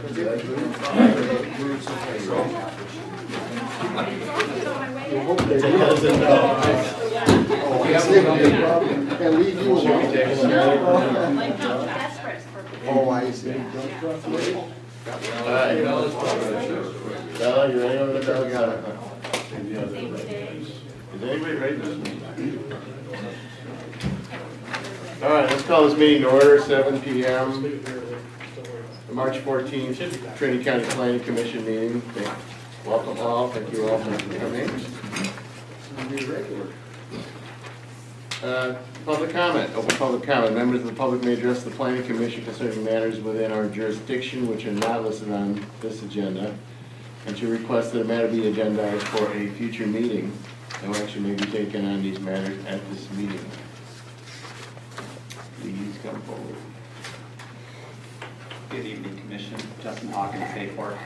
Oh, I see. Bella, you ready over there? Bella got it. Is anybody ready for this meeting? All right, let's call this meeting to order, 7 p.m. March 14th, Trinity County Planning Commission meeting. Welcome all, thank you all for coming. Public comment, open public comment. Members of the public may address the Planning Commission concerning matters within our jurisdiction which are not listed on this agenda, and to request that a matter be agendized for a future meeting. No action may be taken on these matters at this meeting. Please come forward. Good evening, Commission. Justin Hawkins, Bayport.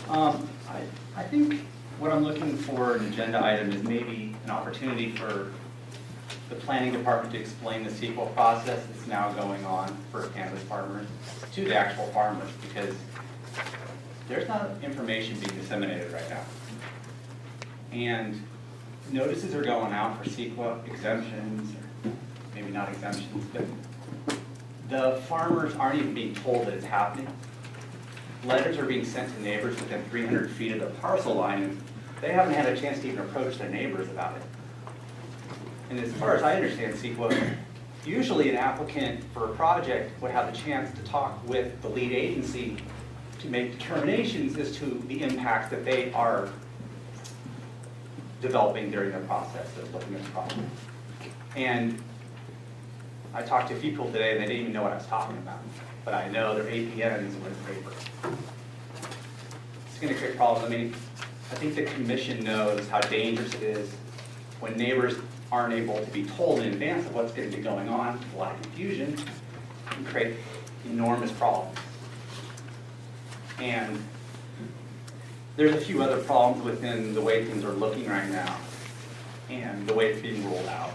I think what I'm looking for an agenda item is maybe an opportunity for the planning department to explain the CEQA process that's now going on for cannabis farmers to the actual farmers, because there's not information being disseminated right now. And notices are going out for CEQA exemptions, or maybe not exemptions, but the farmers aren't even being told that it's happening. Letters are being sent to neighbors within 300 feet of the parcel line, and they haven't had a chance to even approach their neighbors about it. And as far as I understand CEQA, usually an applicant for a project would have a chance to talk with the lead agency to make determinations as to the impacts that they are developing during the process of looking at the problem. And I talked to a few people today and they didn't even know what I was talking about, but I know their APNs with paper. It's going to create problems. I mean, I think the commission knows how dangerous it is when neighbors aren't able to be told in advance of what's going to be going on. A lot of confusion can create enormous problems. And there's a few other problems within the way things are looking right now and the way it's being rolled out.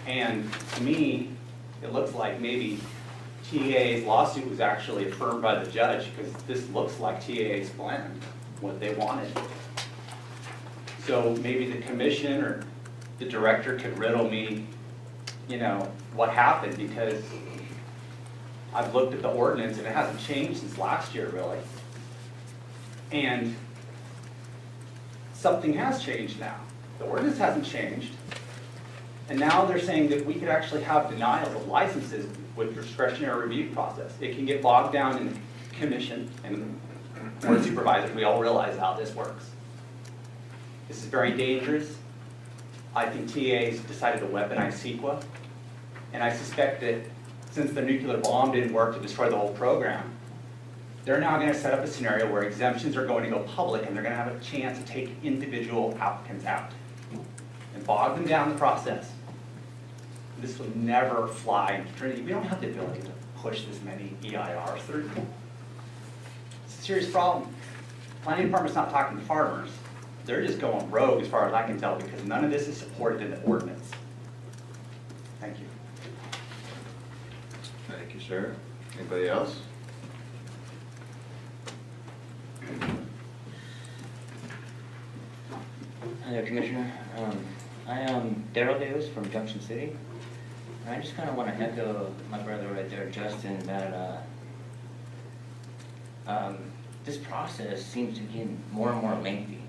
And to me, it looks like maybe TAA's lawsuit was actually affirmed by the judge, because this looks like TAA's plan, what they wanted. So maybe the commission or the director could riddle me, you know, what happened, because I've looked at the ordinance and it hasn't changed since last year, really. And something has changed now. The ordinance hasn't changed. And now they're saying that we could actually have denials of licenses with discretionary review process. It can get bogged down in commission and board supervisors. We all realize how this works. This is very dangerous. I think TAA's decided to weaponize CEQA. And I suspect that since the nuclear bomb didn't work to destroy the whole program, they're now going to set up a scenario where exemptions are going to go public and they're going to have a chance to take individual applicants out and bog them down the process. This will never fly in Trinity. We don't have the ability to push this many EIRs through. It's a serious problem. Planning department's not talking to farmers. They're just going rogue as far as I can tell, because none of this is supported in the ordinance. Thank you. Thank you, sir. Anybody else? Hi there, Commissioner. I am Daryl Davis from Junction City. And I just kind of want to echo my brother right there, Justin, that this process seems to get more and more lengthy.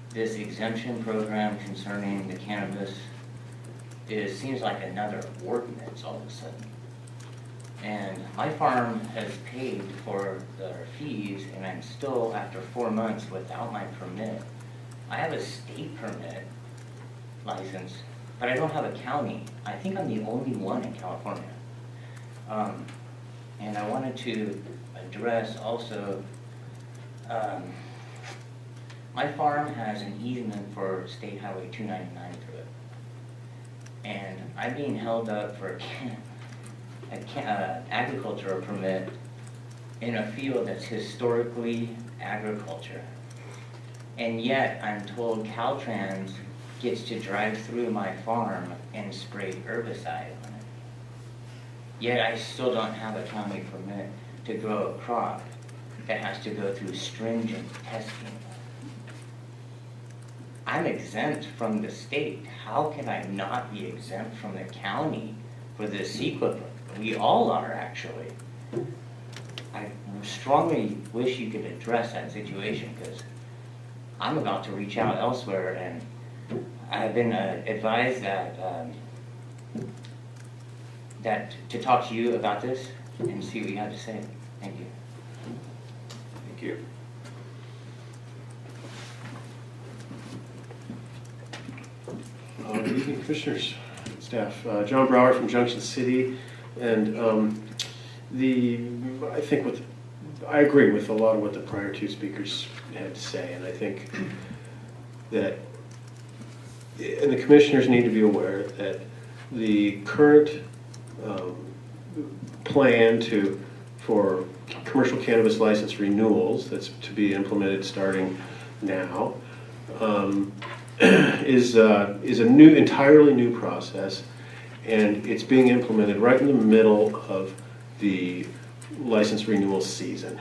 This exemption program concerning the cannabis seems like another ordinance all of a sudden. And my farm has paid for their fees, and I'm still, after 4 months, without my permit. I have a state permit license, but I don't have a county. I think I'm the only one in California. And I wanted to address also, my farm has an easement for State Highway 299 through it. And I'm being held up for an agricultural permit in a field that's historically agriculture. And yet I'm told Caltrans gets to drive through my farm and spray herbicide on it. Yet I still don't have a county permit. to grow a crop that has to go through stringent testing. I'm exempt from the state. How can I not be exempt from the county for this CEQA? We all are, actually. I strongly wish you could address that situation, because I'm about to reach out elsewhere, and I've been advised that to talk to you about this and see what you have to say. Thank you. Thank you. Good evening, commissioners, staff. John Brower from Junction City, and I agree with a lot of what the prior two speakers had to say, and I think that, and the commissioners need to be aware that the current plan for commercial cannabis license renewals that's to be implemented starting now is a entirely new process, and it's being implemented right in the middle of the license renewal season.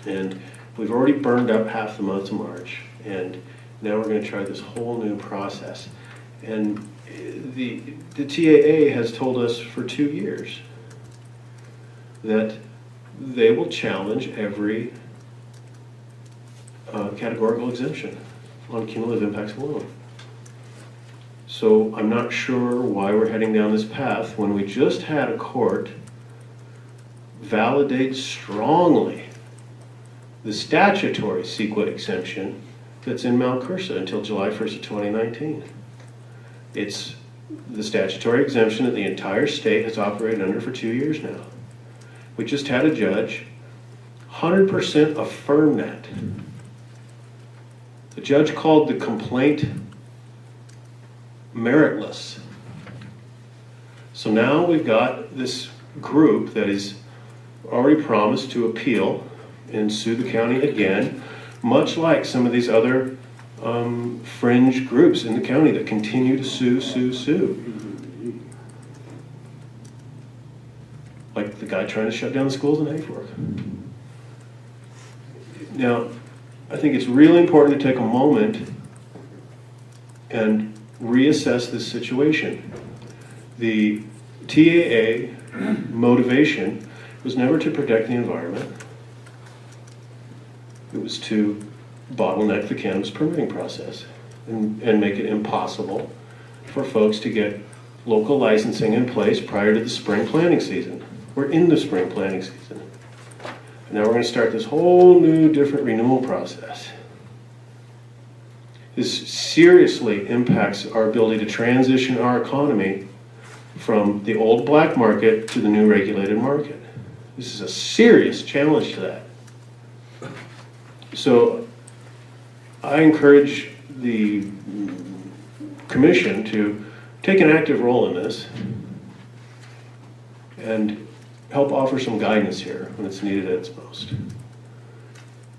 And we've already burned up half the month of March, and now we're going to try this whole new process. And the TAA has told us for 2 years that they will challenge every categorical exemption on cumulative impacts alone. So I'm not sure why we're heading down this path when we just had a court validate strongly the statutory CEQA exemption that's in Mount Cursa until July 1st of 2019. It's the statutory exemption that the entire state has operated under for 2 years now. We just had a judge 100% affirm that. The judge called the complaint meritless. So now we've got this group that is already promised to appeal and sue the county again, much like some of these other fringe groups in the county that continue to sue. Like the guy trying to shut down the schools in Hayfork. Now, I think it's really important to take a moment and reassess this situation. The TAA motivation was never to protect the environment. It was to bottleneck the cannabis permitting process and make it impossible for folks to get local licensing in place prior to the spring planting season. We're in the spring planting season. And now we're going to start this whole new different renewal process. This seriously impacts our ability to transition our economy from the old black market to the new regulated market. This is a serious challenge to that. So I encourage the commission to take an active role in this and help offer some guidance here when it's needed at its most.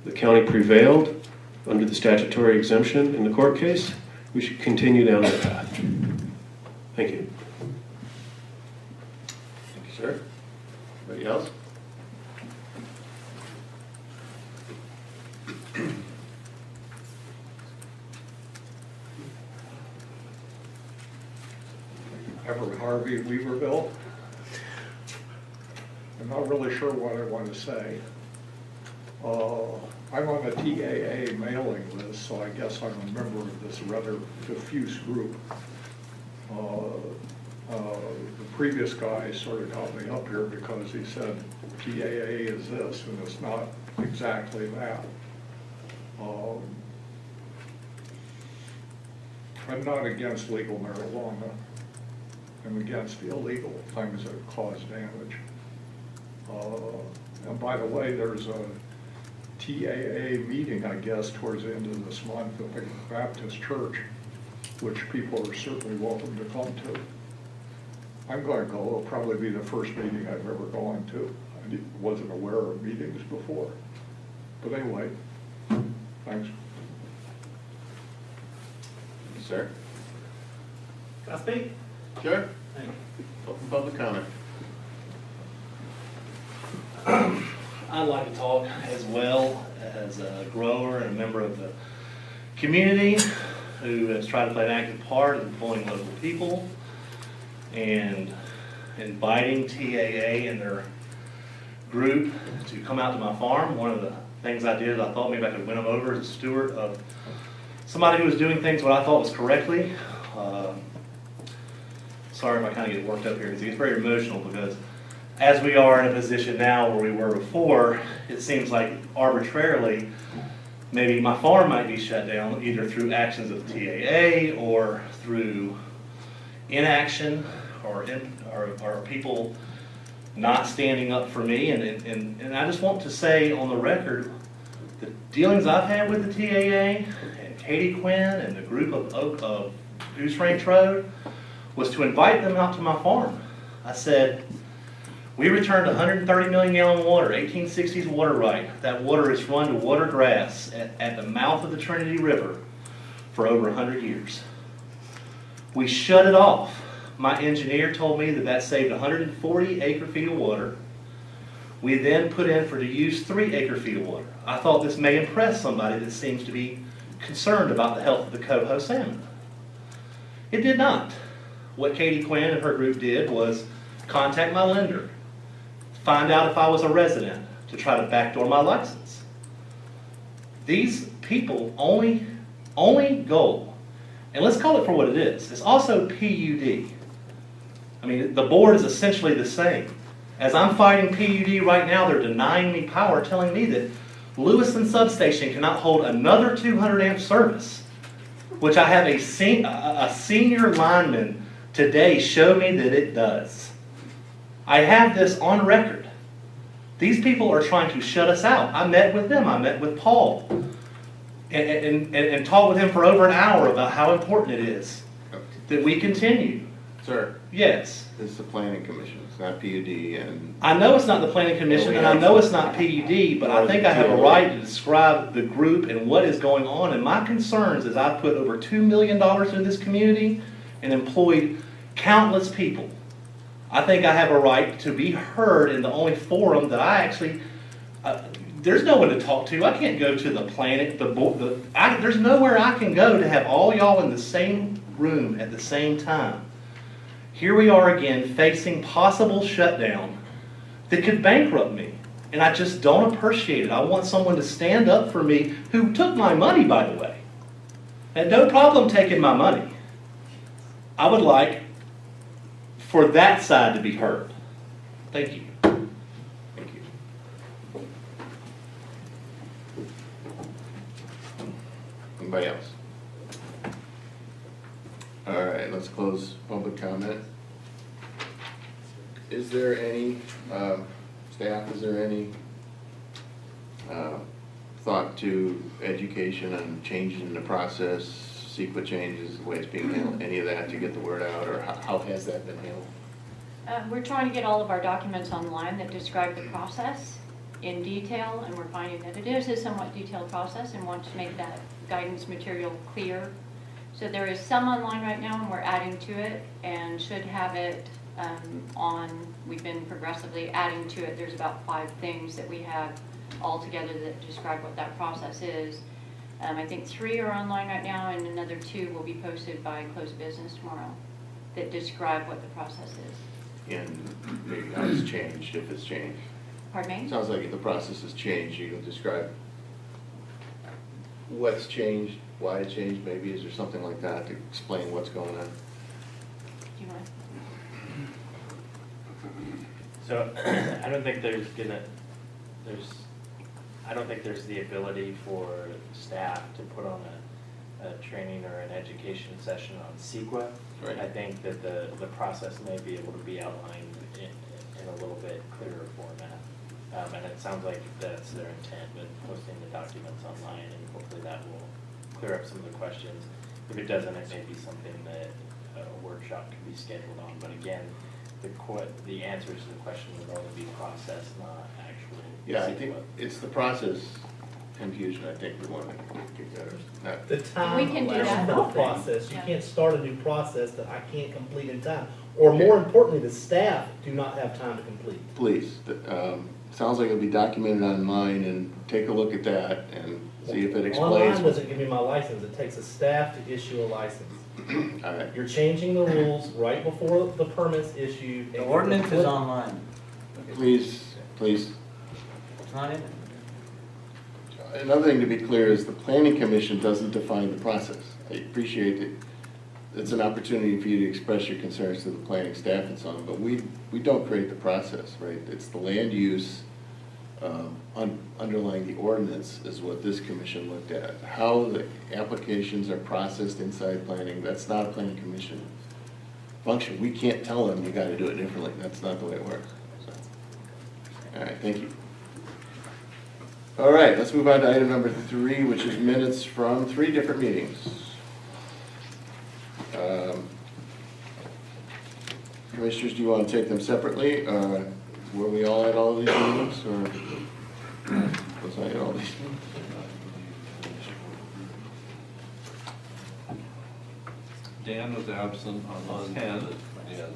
The county prevailed under the statutory exemption in the court case. We should continue down that path. Thank you. Thank you, sir. Anybody else? Everett Harvey, Weaverville. I'm not really sure what I want to say. I'm on the TAA mailing list, so I guess I'm a member of this rather diffuse group. The previous guy sort of got me up here because he said TAA is this, and it's not exactly that. I'm not against legal marijuana. I'm against the illegal things that cause damage. And by the way, there's a TAA meeting, I guess, towards the end of this month at the Baptist Church, which people are certainly welcome to come to. I'm going to go. It'll probably be the first meeting I've ever gone to. I wasn't aware of meetings before. But anyway, thanks. Sir? Can I speak? Sure. Thank you. Open public comment. I'd like to talk as well as a grower and a member of the community who has tried to play an active part in employing local people and inviting TAA and their group to come out to my farm. One of the things I did, I thought maybe I could win them over as a steward of somebody who was doing things what I thought was correctly. Sorry if I kind of get worked up here because it gets very emotional, because as we are in a position now where we were before, it seems like arbitrarily maybe my farm might be shut down either through actions of the TAA or through inaction or people not standing up for me. And I just want to say on the record, the dealings I've had with the TAA and Katie Quinn and the group of Goose Ranch Road was to invite them out to my farm. I said, we returned 130 million gallon water, 1860s water right. That water is run to water grass at the mouth of the Trinity River for over 100 years. We shut it off. My engineer told me that that saved 140 acre feet of water. We then put in for to use 3 acre feet of water. I thought this may impress somebody that seems to be concerned about the health of the coho salmon. It did not. What Katie Quinn and her group did was contact my lender, find out if I was a resident to try to backdoor my license. These people only goal, and let's call it for what it is, it's also PUD. I mean, the board is essentially the same. As I'm fighting PUD right now, they're denying me power, telling me that Lewiston substation cannot hold another 200 amp service, which I have a senior lineman today show me that it does. I have this on record. These people are trying to shut us out. I met with them. I met with Paul and talked with him for over an hour about how important it is that we continue. Sir, Yes. this is the planning commission, it's not PUD, and I know it's not the planning commission and I know it's not PUD, but I think I have a right to describe the group and what is going on. And my concerns is I've put over $2 million into this community and employed countless people. I think I have a right to be heard in the only forum that I actually, there's no one to talk to. I can't go to the planet, there's nowhere I can go to have all y'all in the same room at the same time. Here we are again facing possible shutdown that could bankrupt me. And I just don't appreciate it. I want someone to stand up for me who took my money, by the way. And no problem taking my money. I would like for that side to be heard. Thank you. thank you. Anybody else? All right, let's close public comment. Is there any, staff, is there any thought to education and changes in the process, CEQA changes, the way it's being handled, any of that to get the word out, or how has that been handled? We're trying to get all of our documents online that describe the process in detail, and we're finding that it is a somewhat detailed process and want to make that guidance material clear. So there is some online right now, and we're adding to it and should have it we've been progressively adding to it. There's about 5 things that we have all together that describe what that process is. I think 3 are online right now, and another 2 will be posted by close of business tomorrow that describe what the process is. And maybe how it's changed, if it's changed. Pardon me? Sounds like if the process has changed, you can describe what's changed, why it changed, maybe. Is there something like that to explain what's going on? Do you want? So I don't think there's the ability for staff to put on a training or an education session on CEQA. Right. I think that the process may be able to be outlined in a little bit clearer format. And it sounds like that's their intent with posting the documents online, and hopefully that will clear up some of the questions. If it doesn't, it may be something that a workshop could be scheduled on. But again, the answers to the question would only be process, not actual. Yeah, I think it's the process confusion, I think we want to get that. The time We can do elapsed that. for the process. You Yeah. can't start a new process that I can't complete in time. Or more importantly, the staff do not have time to complete. Please, sounds like it'll be documented online, and take a look at that and see if it explains. Online doesn't give me my license, it takes a staff to issue a license. All right. You're changing the rules right before the permit's issued. The ordinance is online. Please, please. It's not in it. Another thing to be clear is the planning commission doesn't define the process. I appreciate it. It's an opportunity for you to express your concerns to the planning staff and so on, but we don't create the process, right? It's the land use underlying the ordinance is what this commission looked at. How the applications are processed inside planning, that's not a planning commission function. We can't tell them you gotta do it differently. That's not the way it works. So, all right, thank you. All right, let's move on to item number 3, which is minutes from 3 different meetings. Commissioners, do you want to take them separately? Were we all at all of these meetings, or was I at all these? Dan was absent on 10, yeah,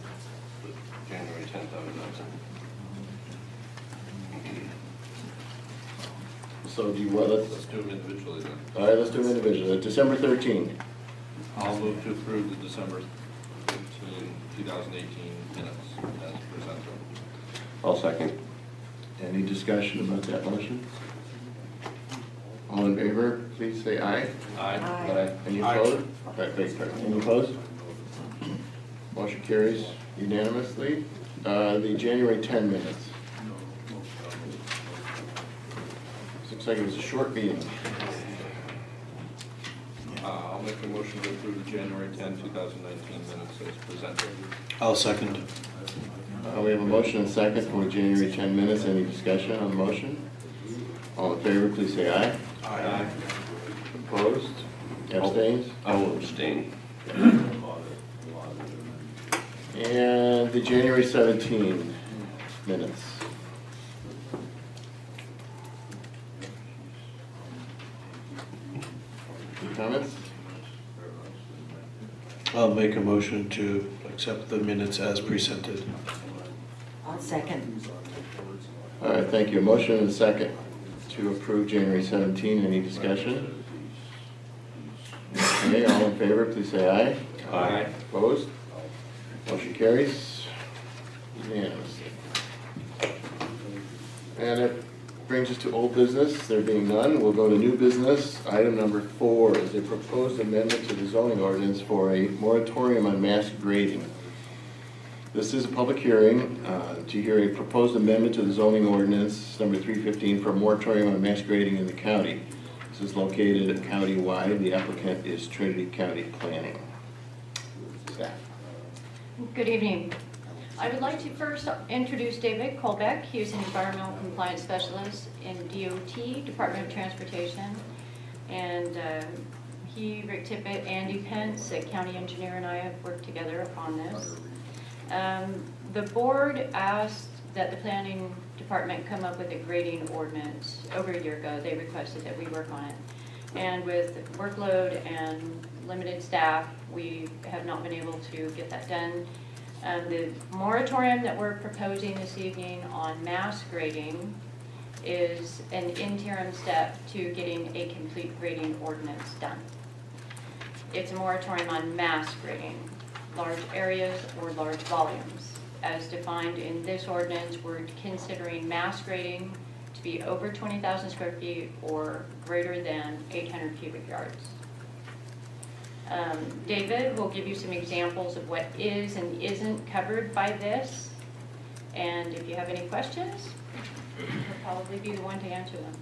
January 10th I was absent. So do you want, Let's do them individually then. all right, let's do them individually. December 13. I'll move to approve the December 13, 2018 minutes as presented. I'll second. Any discussion about that motion? All in favor, please say aye. Aye. Any opposed? Any opposed? Motion carries unanimously. The January 10 minutes. Looks like it was a short meeting. I'll make a motion to approve the January 10, 2019 minutes as presented. I'll second. We have a motion and a second for January 10 minutes. Any discussion on the motion? All in favor, please say aye. Aye. Opposed? Abstains? I will abstain. And the January 17 minutes. Any comments? I'll make a motion to accept the minutes as presented. I'll second. All right, thank you. A motion and a second to approve January 17. Any discussion? Okay, all in favor, please say aye. Aye. Opposed? Motion carries unanimously. And it brings us to old business. There being none, we'll go to new business. Item number 4 is a proposed amendment to the zoning ordinance for a moratorium on mass grading. This is a public hearing to hear a proposed amendment to the zoning ordinance number 315 for a moratorium on mass grading in the county. This is located county-wide. The applicant is Trinity County Planning. Staff. Good evening. I would like to first introduce David Colbeck. He is an environmental compliance specialist in DOT, Department of Transportation. And he, Rick Tippett, Andy Pence, a county engineer, and I have worked together upon this. The board asked that the planning department come up with a grading ordinance over a year ago. They requested that we work on it. And with workload and limited staff, we have not been able to get that done. The moratorium that we're proposing this evening on mass grading is an interim step to getting a complete grading ordinance done. It's a moratorium on mass grading, large areas or large volumes. As defined in this ordinance, we're considering mass grading to be over 20,000 square feet or greater than 800 cubic yards. David will give you some examples of what is and isn't covered by this. And if you have any questions, he'll probably be the one to answer them.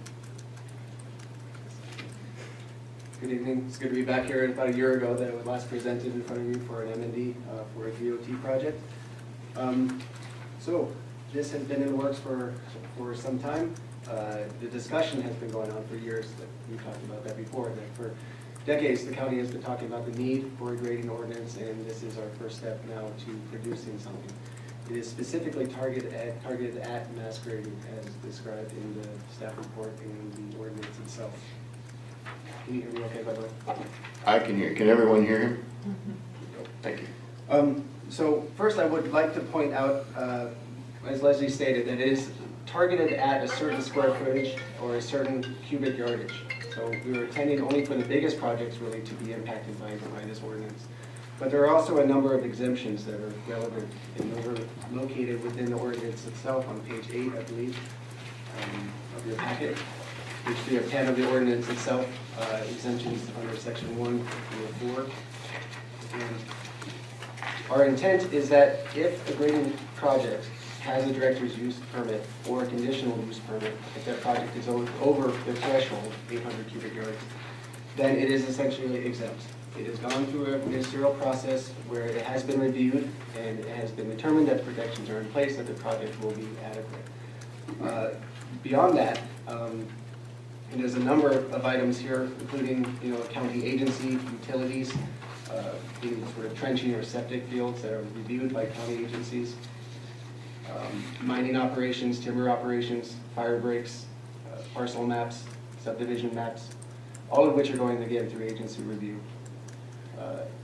Good evening. It's good to be back here. About a year ago that I was last presented in front of you for an M&D for a DOT project. So this has been in the works for some time. The discussion has been going on for years. That we've talked about that before. That for decades the county has been talking about the need for a grading ordinance, and this is our first step now to producing something. It is specifically targeted at mass grading as described in the staff report and the ordinance itself. Can you hear me okay, by the way? I can hear. Can everyone hear him? Thank you. So first I would like to point out, as Leslie stated, that it is targeted at a certain square footage or a certain cubic yardage. So we were intending only for the biggest projects really to be impacted by this ordinance. But there are also a number of exemptions that are relevant, and those are located within the ordinance itself on page 8, I believe, of your packet. Page 3 of 10 of the ordinance itself, exemptions under section 1 through 4. And our intent is that if a grading project has a director's use permit or a conditional use permit, if that project is over the threshold, 800 cubic yards, then it is essentially exempt. It has gone through a ministerial process where it has been reviewed and it has been determined that the protections are in place, that the project will be adequate. Beyond that, there's a number of items here, including county agency, utilities, sort of trenching or septic fields that are reviewed by county agencies, mining operations, timber operations, fire breaks, parcel maps, subdivision maps, all of which are going again through agency review.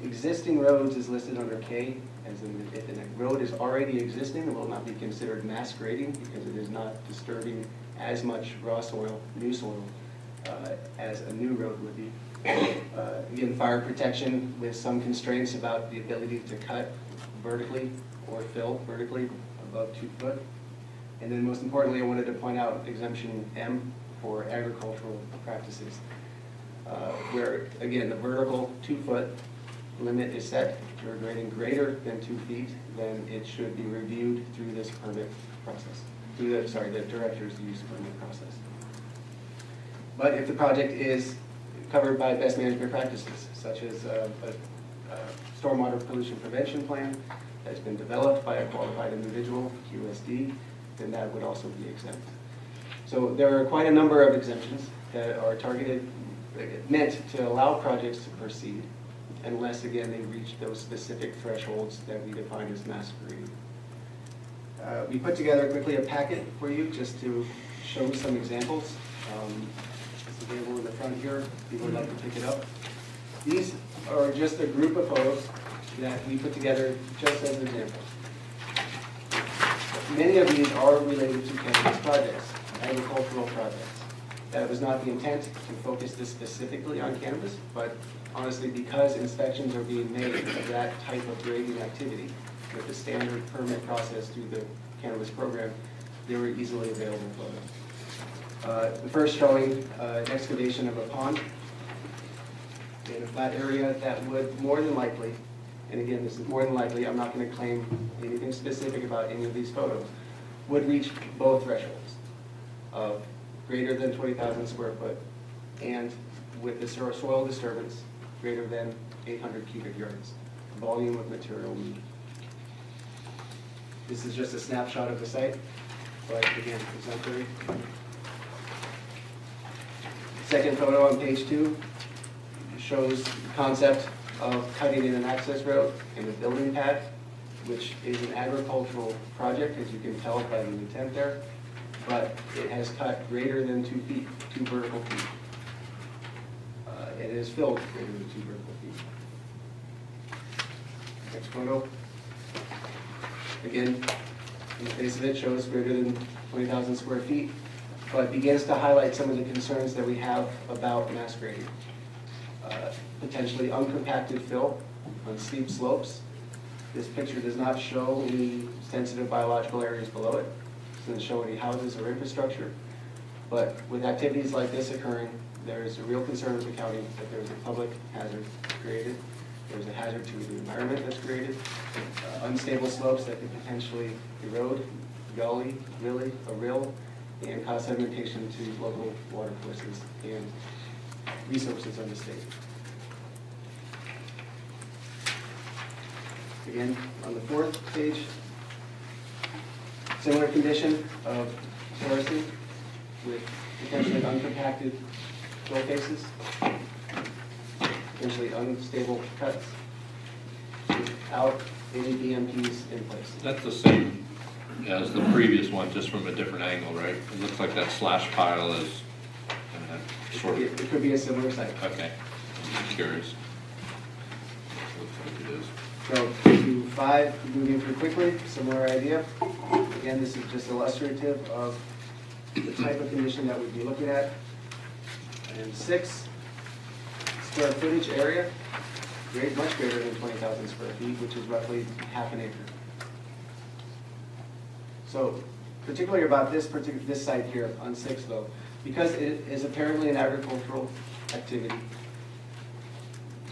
Existing roads is listed under K, as in if a road is already existing, it will not be considered mass grading because it is not disturbing as much raw soil, new soil, as a new road would be. Again, fire protection with some constraints about the ability to cut vertically or fill vertically above 2 foot. And then most importantly, I wanted to point out exemption M for agricultural practices, where again, the vertical 2 foot limit is set. If you're grading greater than 2 feet, then it should be reviewed through this permit process, through the director's use permit process. But if the project is covered by best management practices, such as a stormwater pollution prevention plan that's been developed by a qualified individual, QSD, then that would also be exempt. So there are quite a number of exemptions that are targeted, meant to allow projects to proceed, unless, again, they reach those specific thresholds that we define as mass grading. We put together quickly a packet for you just to show some examples. It's available in the front here, if people would like to pick it up. These are just a group of photos that we put together just as an example. Many of these are related to cannabis projects, agricultural projects. That was not the intent to focus this specifically on cannabis, but honestly, because inspections are being made of that type of grading activity with the standard permit process through the cannabis program, they were easily available photos. The first showing an excavation of a pond in a flat area that would more than likely, and again, this is more than likely, I'm not going to claim anything specific about any of these photos, would reach both thresholds of greater than 20,000 square foot and with the soil disturbance greater than 800 cubic yards, volume of material moved. This is just a snapshot of the site, but again, exemplary. Second photo on page 2 shows the concept of cutting in an access road and a building pad, which is an agricultural project, as you can tell by the intent there, but it has cut greater than 2 feet, 2 vertical feet. It is filled greater than 2 vertical feet. Next photo. Again, in the face of it, shows greater than 20,000 square feet, but begins to highlight some of the concerns that we have about mass grading. Potentially uncompacted fill on steep slopes. This picture does not show any sensitive biological areas below it. It doesn't show any houses or infrastructure. But with activities like this occurring, there's a real concern with the county that there's a public hazard created. There's a hazard to the environment that's created. Unstable slopes that could potentially erode, gully, a rill, and cause sedimentation to local water courses and resources of the state. Again, on the 4th page, similar condition of terracing with potentially uncompacted fill faces, potentially unstable cuts, without any BMPs in place. That's the same as the previous one, just from a different angle, right? It looks like that slash pile is sort of... It could be a similar site. Okay, I'm curious. Looks like it is. So to 5, moving through quickly, similar idea. Again, this is just illustrative of the type of condition that we'd be looking at. And 6, square footage area, much greater than 20,000 square feet, which is roughly half an acre. So particularly about this site here on 6 though, because it is apparently an agricultural activity,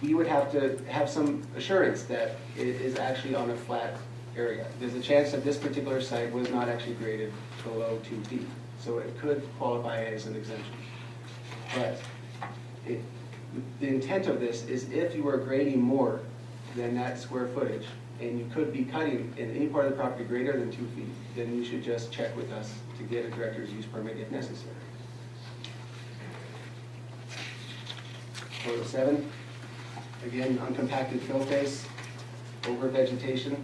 we would have to have some assurance that it is actually on a flat area. There's a chance that this particular site was not actually graded below 2 feet, so it could qualify as an exemption. But the intent of this is if you are grading more than that square footage, and you could be cutting in any part of the property greater than 2 feet, then you should just check with us to get a director's use permit if necessary. Photo 7, again, uncompacted fill face over vegetation,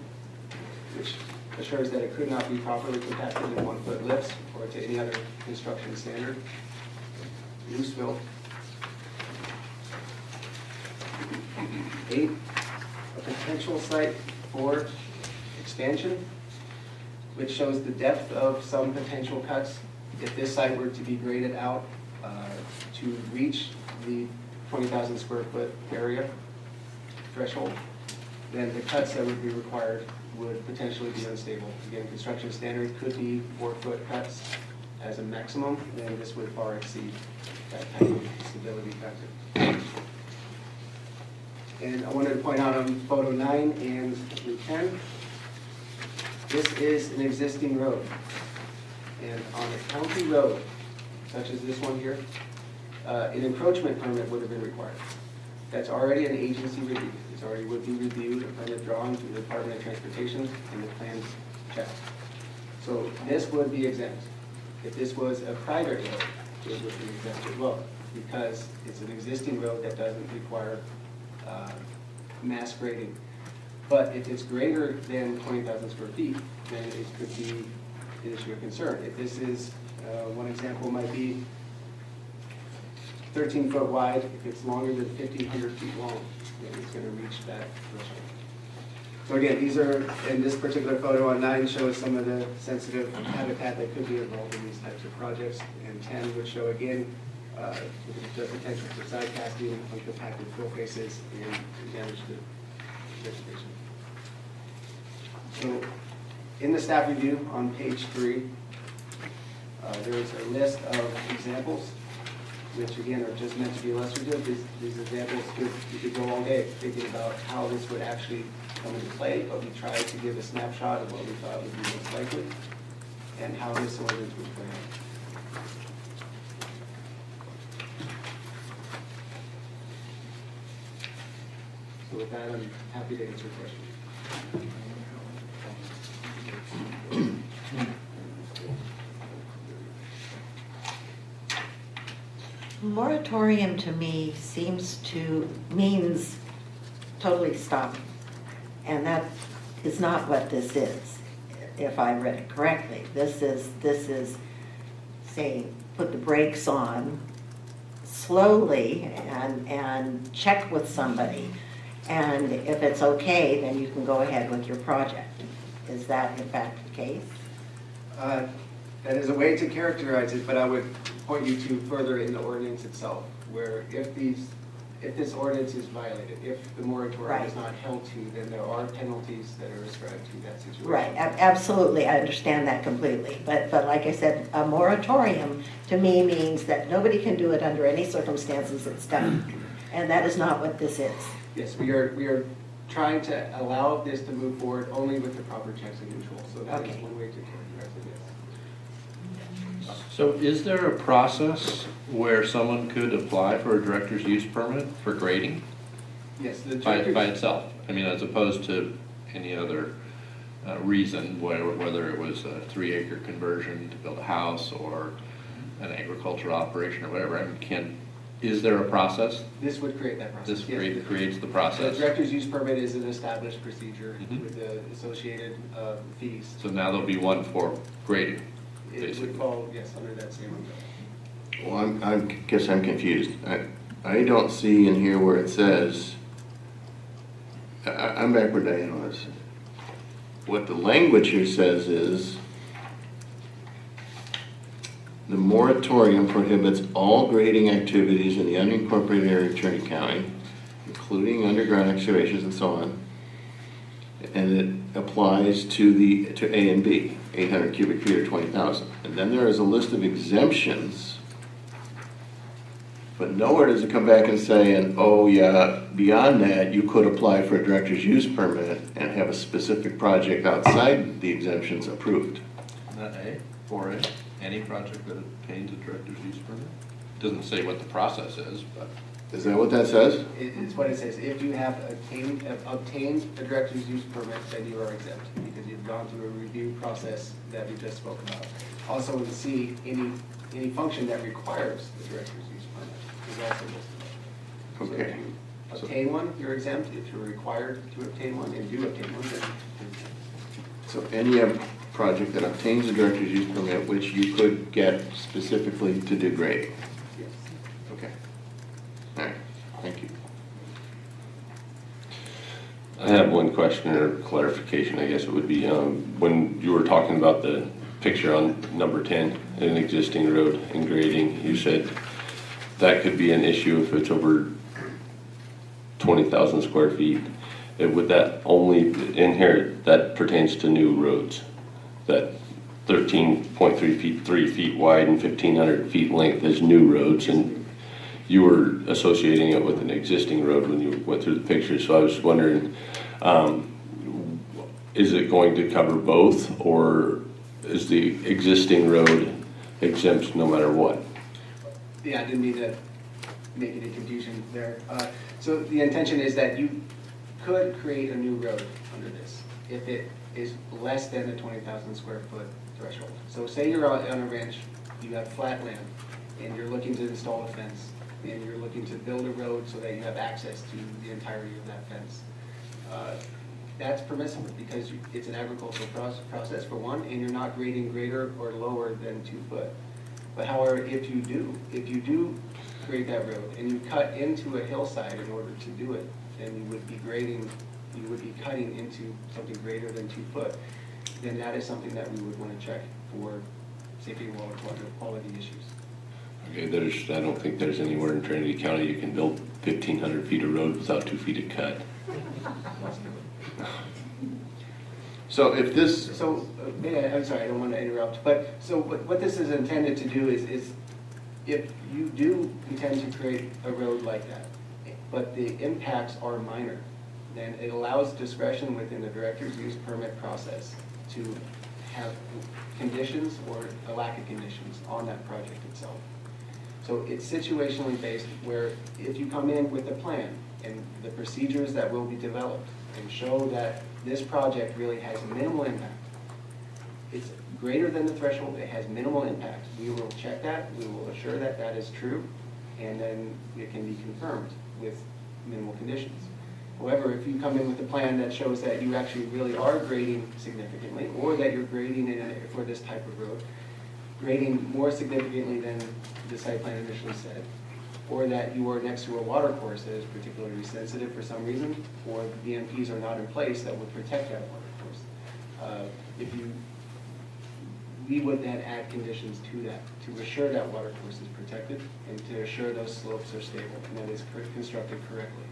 which assures that it could not be properly compacted in 1-foot lifts or to any other construction standard. Loose fill. 8, a potential site for expansion, which shows the depth of some potential cuts. If this site were to be graded out to reach the 20,000 square foot area threshold, then the cuts that would be required would potentially be unstable. Again, construction standard could be 4-foot cuts as a maximum, and this would far exceed that type of stability factor. And I wanted to point out on photo 9 and 10, this is an existing road. And on a county road, such as this one here, an encroachment permit would have been required. That's already an agency review. It already would be reviewed, a permit drawn to the Department of Transportation, and the plans checked. So this would be exempt. If this was a private road, it would be exempt as well, because it's an existing road that doesn't require mass grading. But if it's greater than 20,000 square feet, then it could be an issue of concern. If this is, one example might be 13 foot wide, if it's longer than 1,500 feet long, then it's going to reach that threshold. So again, these are, in this particular photo on 9 shows some of the sensitive habitat that could be involved in these types of projects, and 10 would show again the potential for side casting, uncompacted fill faces, and damage to vegetation. So in the staff review on page 3, there is a list of examples, which again are just meant to be illustrative. These examples, you could go all day thinking about how this would actually come into play, but we tried to give a snapshot of what we thought would be most likely and how this ordinance would play out. So with that, I'm happy to answer questions. Moratorium to me means totally stopping. And that is not what this is, if I read it correctly. This is saying, put the brakes on slowly and check with somebody. And if it's okay, then you can go ahead with your project. Is that in fact the case? That is a way to characterize it, but I would point you to further in the ordinance itself, where if this ordinance is violated, if the moratorium is not held to, then there are penalties that are ascribed to that situation. Right, absolutely, I understand that completely. But like I said, a moratorium to me means that nobody can do it under any circumstances it's done. And that is not what this is. Yes, we are trying to allow this to move forward only with the proper checks and controls. So that is one way to characterize it. So is there a process where someone could apply for a director's use permit for grading? Yes, the By director's, itself? I mean, as opposed to any other reason, whether it was a 3-acre conversion to build a house or an agricultural operation or whatever. I mean, is there a process? this would create that process. This Yes, creates the the process. director's use permit is an established procedure Mhm. with the associated fees. So now there'll be one for grading, It basically. would fall, yes, under that same umbrella. Well, I guess I'm confused. I don't see in here where it says, I'm back where Diane was. What the language here says is, the moratorium prohibits all grading activities in the unincorporated area of Trinity County, including underground excavations and so on. And it applies to A and B, 800 cubic feet or 20,000. And then there is a list of exemptions, but nowhere does it come back and say, and oh yeah, beyond that, you could apply for a director's use permit and have a specific project outside the exemptions approved. Not A, 4A, any project that obtains a director's use permit? Doesn't say what the process is, but. Is that what that says? It's what it says. If you have obtained a director's use permit, then you are exempt because you've gone through a review process that we just spoke about. Also in C, any function that requires the director's use permit is also listed. So Okay. if you obtain one, you're exempt. If you're required to obtain one and do obtain one, then you're exempt. So any project that obtains a director's use permit, which you could get specifically to do grading. Yes. Okay. All right, thank you. I have one question or clarification, I guess it would be, when you were talking about the picture on number 10, an existing road and grading, you said that could be an issue if it's over 20,000 square feet. Would that only, in here, that pertains to new roads? That 13.3 feet, 3 feet wide and 1,500 feet length is new roads, and you were associating it with an existing road when you went through the pictures, so I was wondering, is it going to cover both, or is the existing road exempt no matter what? Yeah, I didn't mean to make any confusion there. So the intention is that you could create a new road under this if it is less than the 20,000 square foot threshold. So say you're on a ranch, you have flat land, and you're looking to install a fence, and you're looking to build a road so that you have access to the entirety of that fence. That's permissible because it's an agricultural process for one, and you're not grading greater or lower than 2 foot. But however, if you do create that road and you cut into a hillside in order to do it, then you would be cutting into something greater than 2 foot. Then that is something that we would want to check for safety and water quality issues. Okay, I don't think there's anywhere in Trinity County you can build 1,500 feet of road without 2 feet of cut. So if this, I'm sorry, I don't want to interrupt, but so what this is intended to do is if you do intend to create a road like that, but the impacts are minor, then it allows discretion within the director's use permit process to have conditions or a lack of conditions on that project itself. So it's situationally based where if you come in with a plan and the procedures that will be developed and show that this project really has minimal impact, it's greater than the threshold, it has minimal impact, we will check that, we will assure that that is true, and then it can be confirmed with minimal conditions. However, if you come in with a plan that shows that you actually really are grading significantly, or that you're grading for this type of road, grading more significantly than the site plan initially said, or that you are next to a water course that is particularly sensitive for some reason, or the BMPs are not in place that would protect that water course. We would then add conditions to that, to assure that water course is protected, and to assure those slopes are stable, and that it's constructed correctly.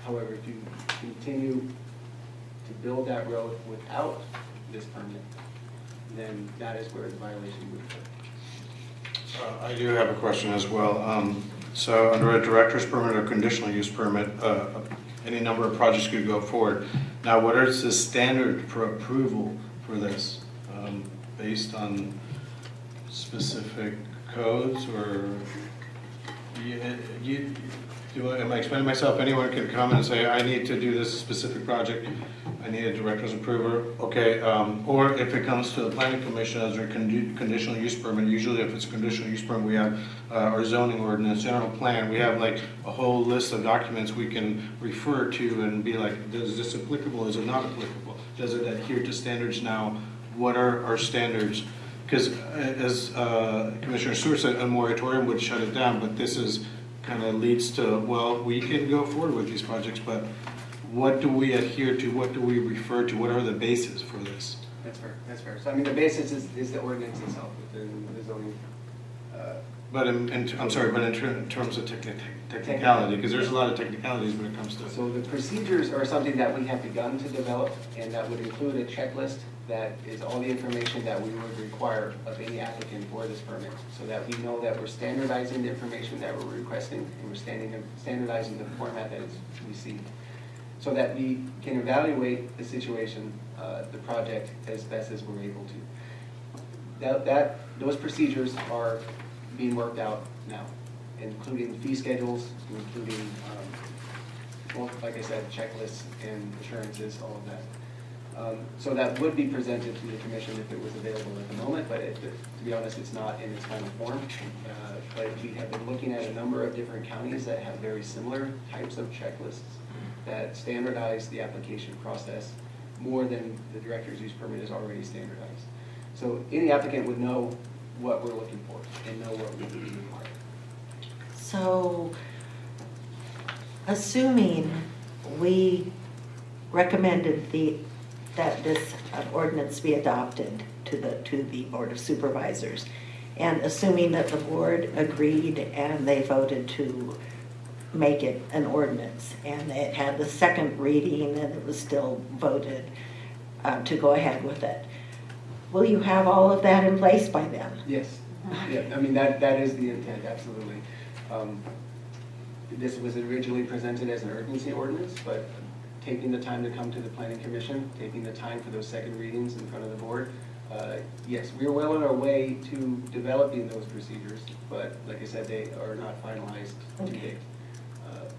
However, if you continue to build that road without this permit, then that is where the violation would occur. I do have a question as well. So under a director's permit or conditional use permit, any number of projects could go forward. Now, what is the standard for approval for this? Based on specific codes, or am I explaining myself? Anyone can come in and say, I need to do this specific project, I need a director's approval, okay, or if it comes to the planning commission as a conditional use permit, usually if it's a conditional use permit, we have our zoning ordinance, general plan, we have like a whole list of documents we can refer to and be like, is this applicable, is it not applicable, does it adhere to standards now, what are our standards? Because as Commissioner Stewart said, a moratorium would shut it down, but this is kind of leads to, well, we can go forward with these projects, but what do we adhere to, what do we refer to, what are the bases for this? That's fair, that's fair. So I mean, the basis is the ordinance itself within the zoning. But I'm sorry, but in terms of technicality, because there's a lot of technicalities when it comes to. So the procedures are something that we have begun to develop, and that would include a checklist that is all the information that we would require of any applicant for this permit, so that we know that we're standardizing the information that we're requesting, and we're standardizing the format that is received, so that we can evaluate the situation, the project, as best as we're able to. Those procedures are being worked out now, including fee schedules, including, well, like I said, checklists and assurances, all of that. So that would be presented to the commission if it was available at the moment, but to be honest, it's not in its final form. But we have been looking at a number of different counties that have very similar types of checklists that standardize the application process more than the director's use permit is already standardized. So any applicant would know what we're looking for and know what we would be required. So, assuming we recommended that this ordinance be adopted to the Board of Supervisors, and assuming that the board agreed and they voted to make it an ordinance, and it had the second reading and it was still voted to go ahead with it, will you have all of that in place by then? Yes, yeah, I mean, that is the intent, absolutely. This was originally presented as an urgency ordinance, but taking the time to come to the planning commission, taking the time for those second readings in front of the board, yes, we're well on our way to developing those procedures, but like I said, they are not finalized to date.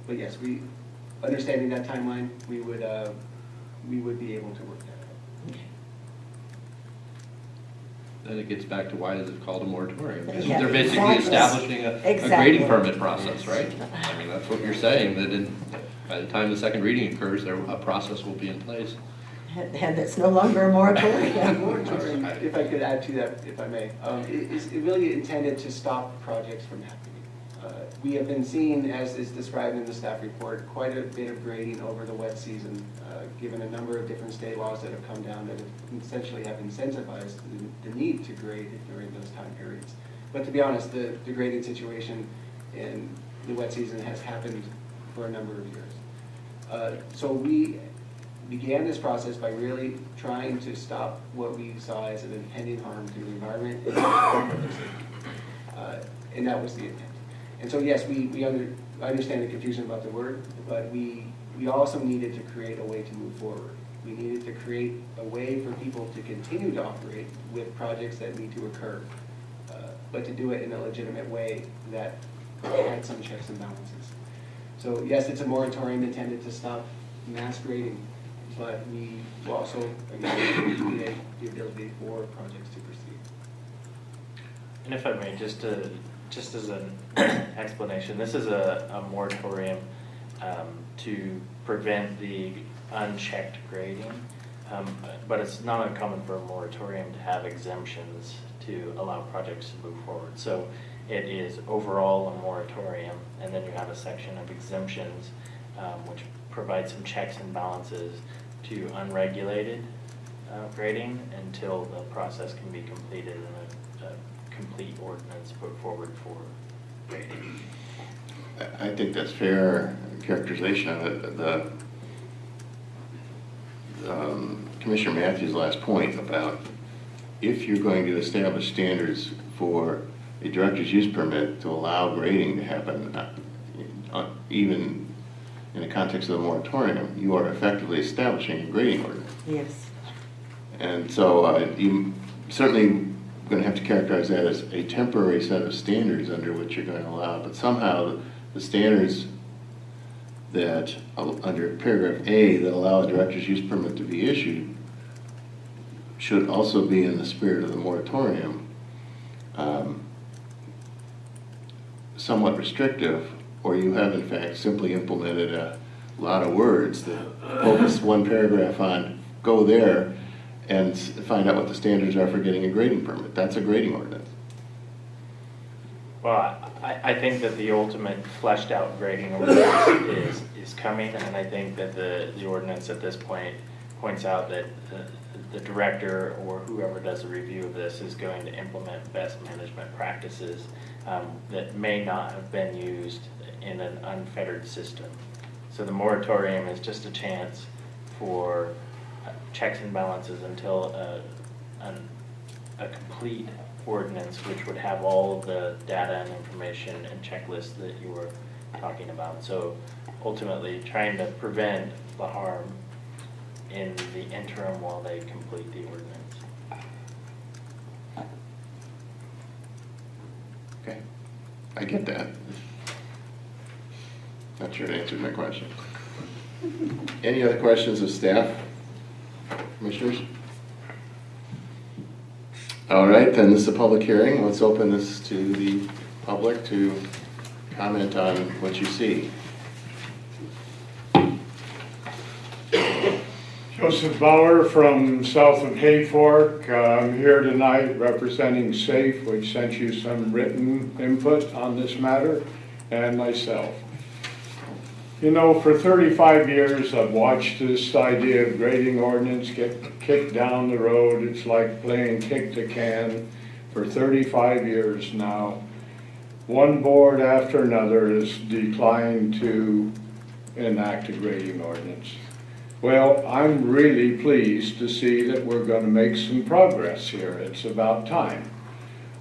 But yes, understanding that timeline, we would be able to work that out. Okay. Then it gets back to why is it called a moratorium? Because Yeah, they're basically exactly. establishing a Exactly. grading permit process, right? I mean, that's what you're saying, that by the time the second reading occurs, a process will be in place. And it's no longer a moratorium. Moratorium, if I could add to that, if I may, is really intended to stop projects from happening. We have been seeing, as is described in the staff report, quite a bit of grading over the wet season, given a number of different state laws that have come down that essentially have incentivized the need to grade during those time periods. But to be honest, the grading situation in the wet season has happened for a number of years. So we began this process by really trying to stop what we saw as an impending harm to the environment and that was the intent. And so yes, I understand the confusion about the word, but we also needed to create a way to move forward. We needed to create a way for people to continue to operate with projects that need to occur, but to do it in a legitimate way that had some checks and balances. So yes, it's a moratorium intended to stop mass grading, but we also, again, create the ability for projects to proceed. And if I may, just as an explanation, this is a moratorium to prevent the unchecked grading, but it's not uncommon for a moratorium to have exemptions to allow projects to move forward. So it is overall a moratorium, and then you have a section of exemptions which provide some checks and balances to unregulated grading until the process can be completed and a complete ordinance put forward for grading. I think that's fair characterization of it. The Commissioner Matthews' last point about if you're going to establish standards for a director's use permit to allow grading to happen, even in the context of the moratorium, you are effectively establishing a grading ordinance. Yes. And so you certainly going to have to characterize that as a temporary set of standards under which you're going to allow, but somehow the standards that, under paragraph A, that allow a director's use permit to be issued should also be in the spirit of the moratorium, somewhat restrictive, or you have in fact simply implemented a lot of words that focus one paragraph on go there and find out what the standards are for getting a grading permit. That's a grading ordinance. Well, I think that the ultimate fleshed out grading ordinance is coming, and I think that the ordinance at this point points out that the director or whoever does a review of this is going to implement best management practices that may not have been used in an unfettered system. So the moratorium is just a chance for checks and balances until a complete ordinance, which would have all of the data and information and checklists that you were talking about. So ultimately, trying to prevent the harm in the interim while they complete the ordinance. Okay, I get that. Not sure it answered my question. Any other questions of staff, commissioners? All right, then this is a public hearing. Let's open this to the public to comment on what you see. Joseph Bauer from south of Hayfork. I'm here tonight representing SAFE, which sent you some written input on this matter, and myself. You know, for 35 years, I've watched this idea of grading ordinance get kicked down the road. It's like playing kick the can for 35 years now. One board after another has declined to enact a grading ordinance. Well, I'm really pleased to see that we're going to make some progress here. It's about time.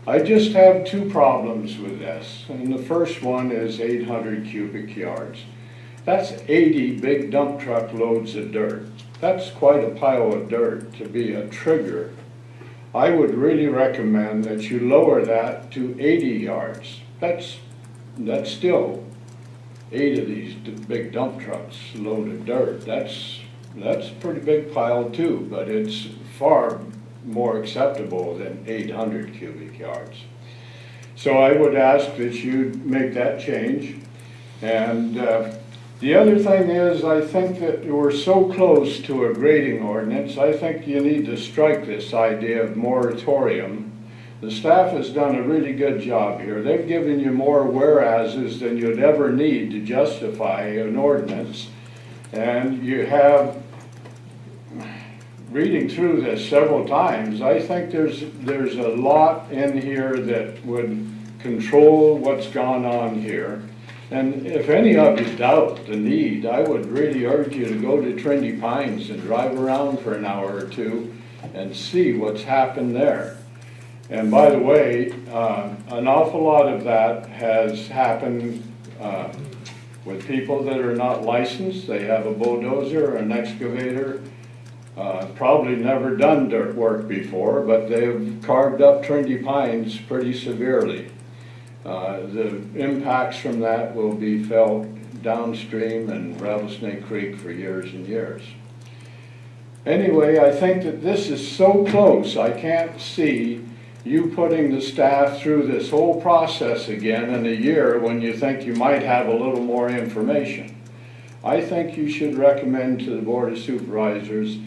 I just have two problems with this, and the first one is 800 cubic yards. That's 80 big dump truck loads of dirt. That's quite a pile of dirt to be a trigger. I would really recommend that you lower that to 80 yards. That's still 8 of these big dump trucks load of dirt. That's a pretty big pile too, but it's far more acceptable than 800 cubic yards. So I would ask that you make that change. And the other thing is, I think that we're so close to a grading ordinance, I think you need to strike this idea of moratorium. The staff has done a really good job here. They've given you more whereases than you'd ever need to justify an ordinance. And you have, reading through this several times, I think there's a lot in here that would control what's gone on here. And if any of you doubt the need, I would really urge you to go to Trinity Pines and drive around for an hour or two and see what's happened there. And by the way, an awful lot of that has happened with people that are not licensed. They have a bulldozer or an excavator, probably never done dirt work before, but they've carved up Trinity Pines pretty severely. The impacts from that will be felt downstream in Rattlesnake Creek for years and years. Anyway, I think that this is so close, I can't see you putting the staff through this whole process again in a year when you think you might have a little more information. I think you should recommend to the Board of Supervisors,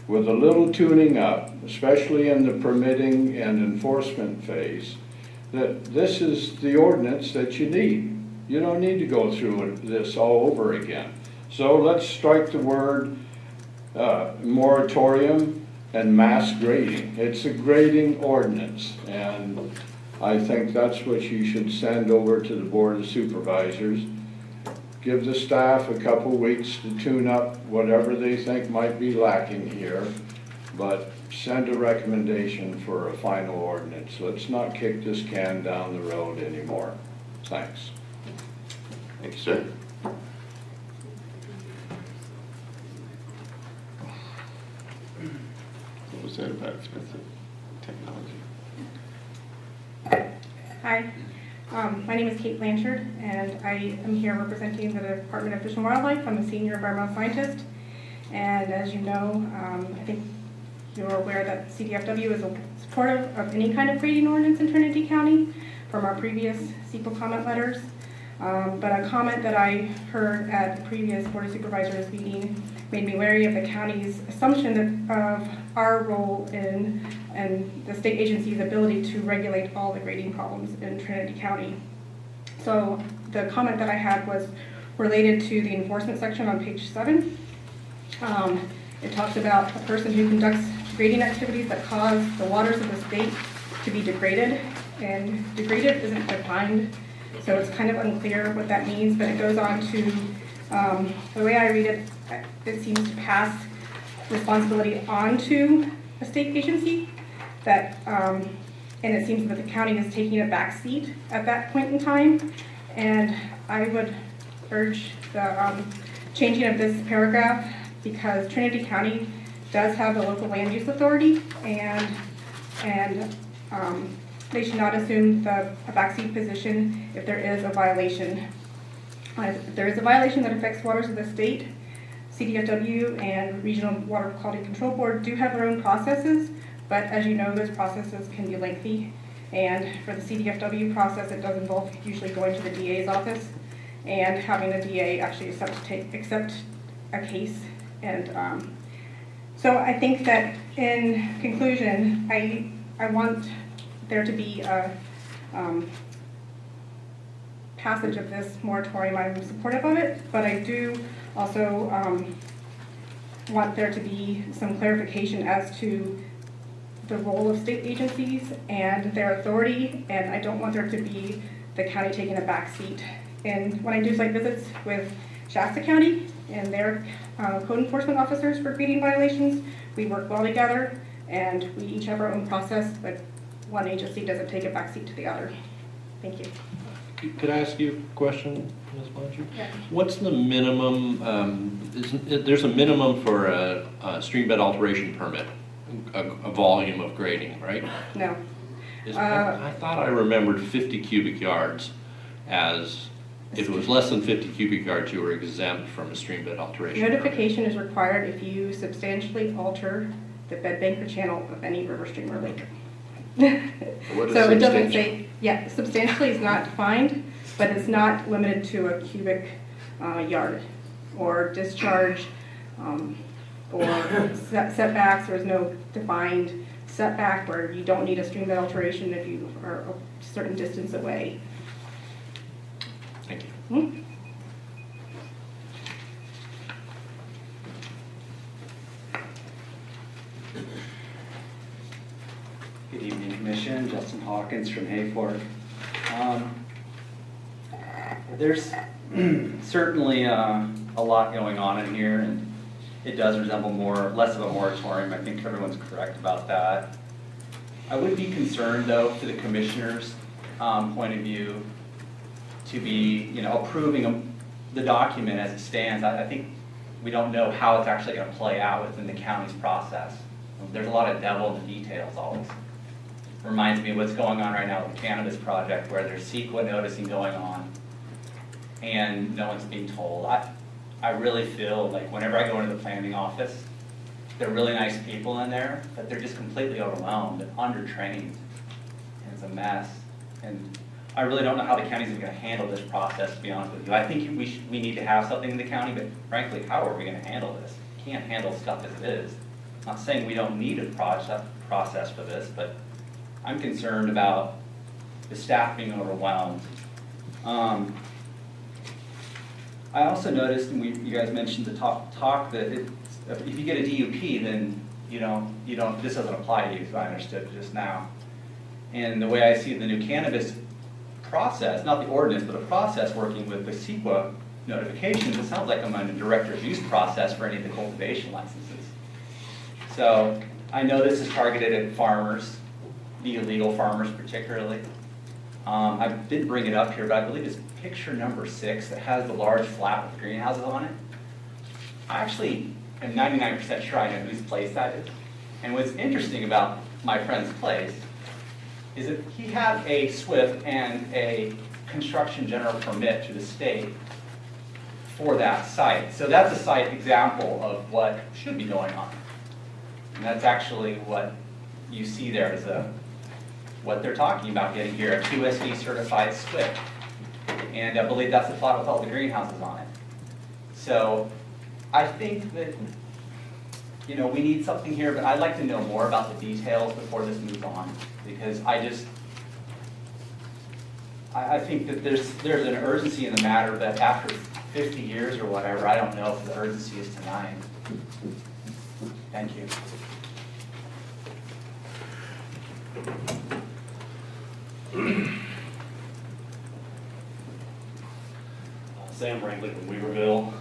with a little tuning up, especially in the permitting and enforcement phase, that this is the ordinance that you need. You don't need to go through this all over again. So let's strike the word moratorium and mass grading. It's a grading ordinance, and I think that's what you should send over to the Board of Supervisors. Give the staff a couple weeks to tune up whatever they think might be lacking here, but send a recommendation for a final ordinance. Let's not kick this can down the road anymore. Thanks. Thank you, sir. What was that about expensive technology? Hi, my name is Kate Blanchard, and I am here representing the Department of Fish and Wildlife. I'm a senior environmental scientist, and as you know, I think you're aware that CDFW is supportive of any kind of grading ordinance in Trinity County from our previous CEQA comment letters. But a comment that I heard at the previous Board of Supervisors meeting made me wary of the county's assumption that of our role in and the state agency's ability to regulate all the grading problems in Trinity County. So the comment that I had was related to the enforcement section on page 7. It talks about a person who conducts degrading activities that cause the waters of the state to be degraded, and degraded isn't defined, so it's kind of unclear what that means, but it goes on to, the way I read it, it seems to pass responsibility onto a state agency that, and it seems that the county is taking a back seat at that point in time, and I would urge the changing of this paragraph, because Trinity County does have the local land use authority, and they should not assume a backseat position if there is a violation. If there is a violation that affects waters of the state, CDFW and Regional Water Quality Control Board do have their own processes, but as you know, those processes can be lengthy. And for the CDFW process, it does involve usually going to the DA's office and having the DA actually accept a case. And so I think that in conclusion, I want there to be a passage of this moratorium. I'm supportive of it, but I do also want there to be some clarification as to the role of state agencies and their authority, and I don't want there to be the county taking a back seat. And when I do site visits with Shasta County and their code enforcement officers for grading violations, we work well together, and we each have our own process, but one agency doesn't take a back seat to the other. Thank you. Could I ask you a question, Ms. Blanchard? Yeah. What's the minimum, there's a minimum for a stream bed alteration permit, a volume of grading, right? No. I thought I remembered 50 cubic yards as, if it was less than 50 cubic yards, you were exempt from a stream bed alteration permit. Notification is required if you substantially alter the bed bank or channel of any river, stream, or lake. What is So it doesn't substantial? say, yeah, substantially is not defined, but it's not limited to a cubic yard or discharge or setbacks. There's no defined setback where you don't need a stream bed alteration if you are a certain distance away. Thank you. Hmm? Good evening, Commission. Justin Hawkins from Hayfork. There's certainly a lot going on in here, and it does resemble less of a moratorium. I think everyone's correct about that. I would be concerned, though, to the Commissioner's point of view, to be, approving the document as it stands. I think we don't know how it's actually going to play out within the county's process. There's a lot of devil in the details always. Reminds me of what's going on right now with the cannabis project, where there's CEQA noticing going on and no one's being told. I really feel like whenever I go into the planning office, they're really nice people in there, but they're just completely overwhelmed and undertrained, and it's a mess. And I really don't know how the county's going to handle this process, to be honest with you. I think we need to have something in the county, but frankly, how are we going to handle this? We can't handle stuff as it is. I'm not saying we don't need a process for this, but I'm concerned about the staff being overwhelmed. I also noticed, and you guys mentioned the talk that if you get a DUP, then this doesn't apply to you, as I understood it just now. And the way I see the new cannabis process, not the ordinance, but a process working with the CEQA notifications, it sounds like I'm on a director's use process for any of the cultivation licenses. So I know this is targeted at farmers, the illegal farmers particularly. I did bring it up here, but I believe it's picture number 6 that has the large flat with greenhouses on it. I actually am 99% sure I know whose place that is. And what's interesting about my friend's place is that he had a SWIP and a construction general permit through the state for that site. So that's a site example of what should be going on. And that's actually what you see there is what they're talking about getting here, a QSD certified SWIP. And I believe that's the plot with all the greenhouses on it. So I think that, we need something here, but I'd like to know more about the details before this moves on, because I think that there's an urgency in the matter that after 50 years or whatever, I don't know if the urgency is tonight. Thank you. Sam Rangley from Weaverville.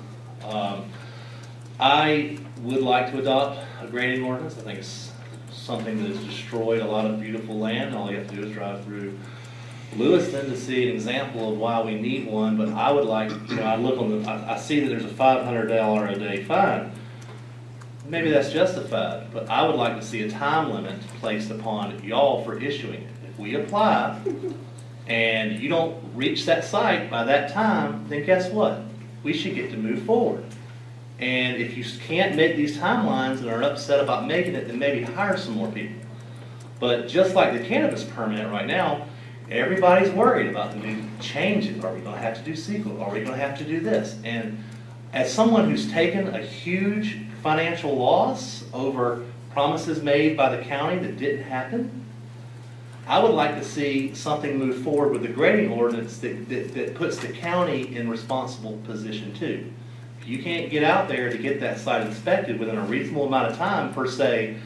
I would like to adopt a grading ordinance. I think it's something that has destroyed a lot of beautiful land. All you have to do is drive through Lewiston to see an example of why we need one. But I would like, I look on I see that there's a $500 a day fine. Maybe that's justified, but I would like to see a time limit placed upon y'all for issuing it. If we apply and you don't reach that site by that time, then guess what? We should get to move forward. And if you can't make these timelines and are upset about making it, then maybe hire some more people. But just like the cannabis permit right now, everybody's worried about the new changes. Are we going to have to do CEQA? Are we going to have to do this? And as someone who's taken a huge financial loss over promises made by the county that didn't happen, I would like to see something move forward with the grading ordinance that puts the county in responsible position too. If you can't get out there to get that site inspected within a reasonable amount of time, per se,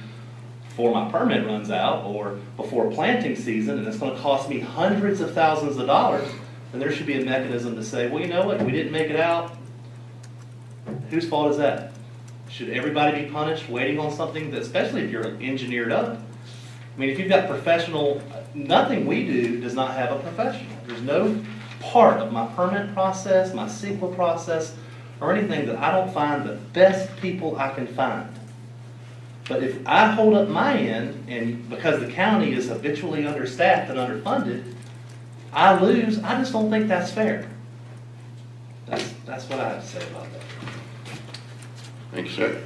before my permit runs out or before planting season, and it's going to cost me hundreds of thousands of dollars, then there should be a mechanism to say, well, you know what, we didn't make it out. Whose fault is that? Should everybody be punished waiting on something that, especially if you're engineered up? I mean, if you've got professional, nothing we do does not have a professional. There's no part of my permit process, my CEQA process, or anything that I don't find the best people I can find. But if I hold up my end, and because the county is habitually understaffed and underfunded, I lose. I just don't think that's fair. That's what I have to say about that. Thank you, sir.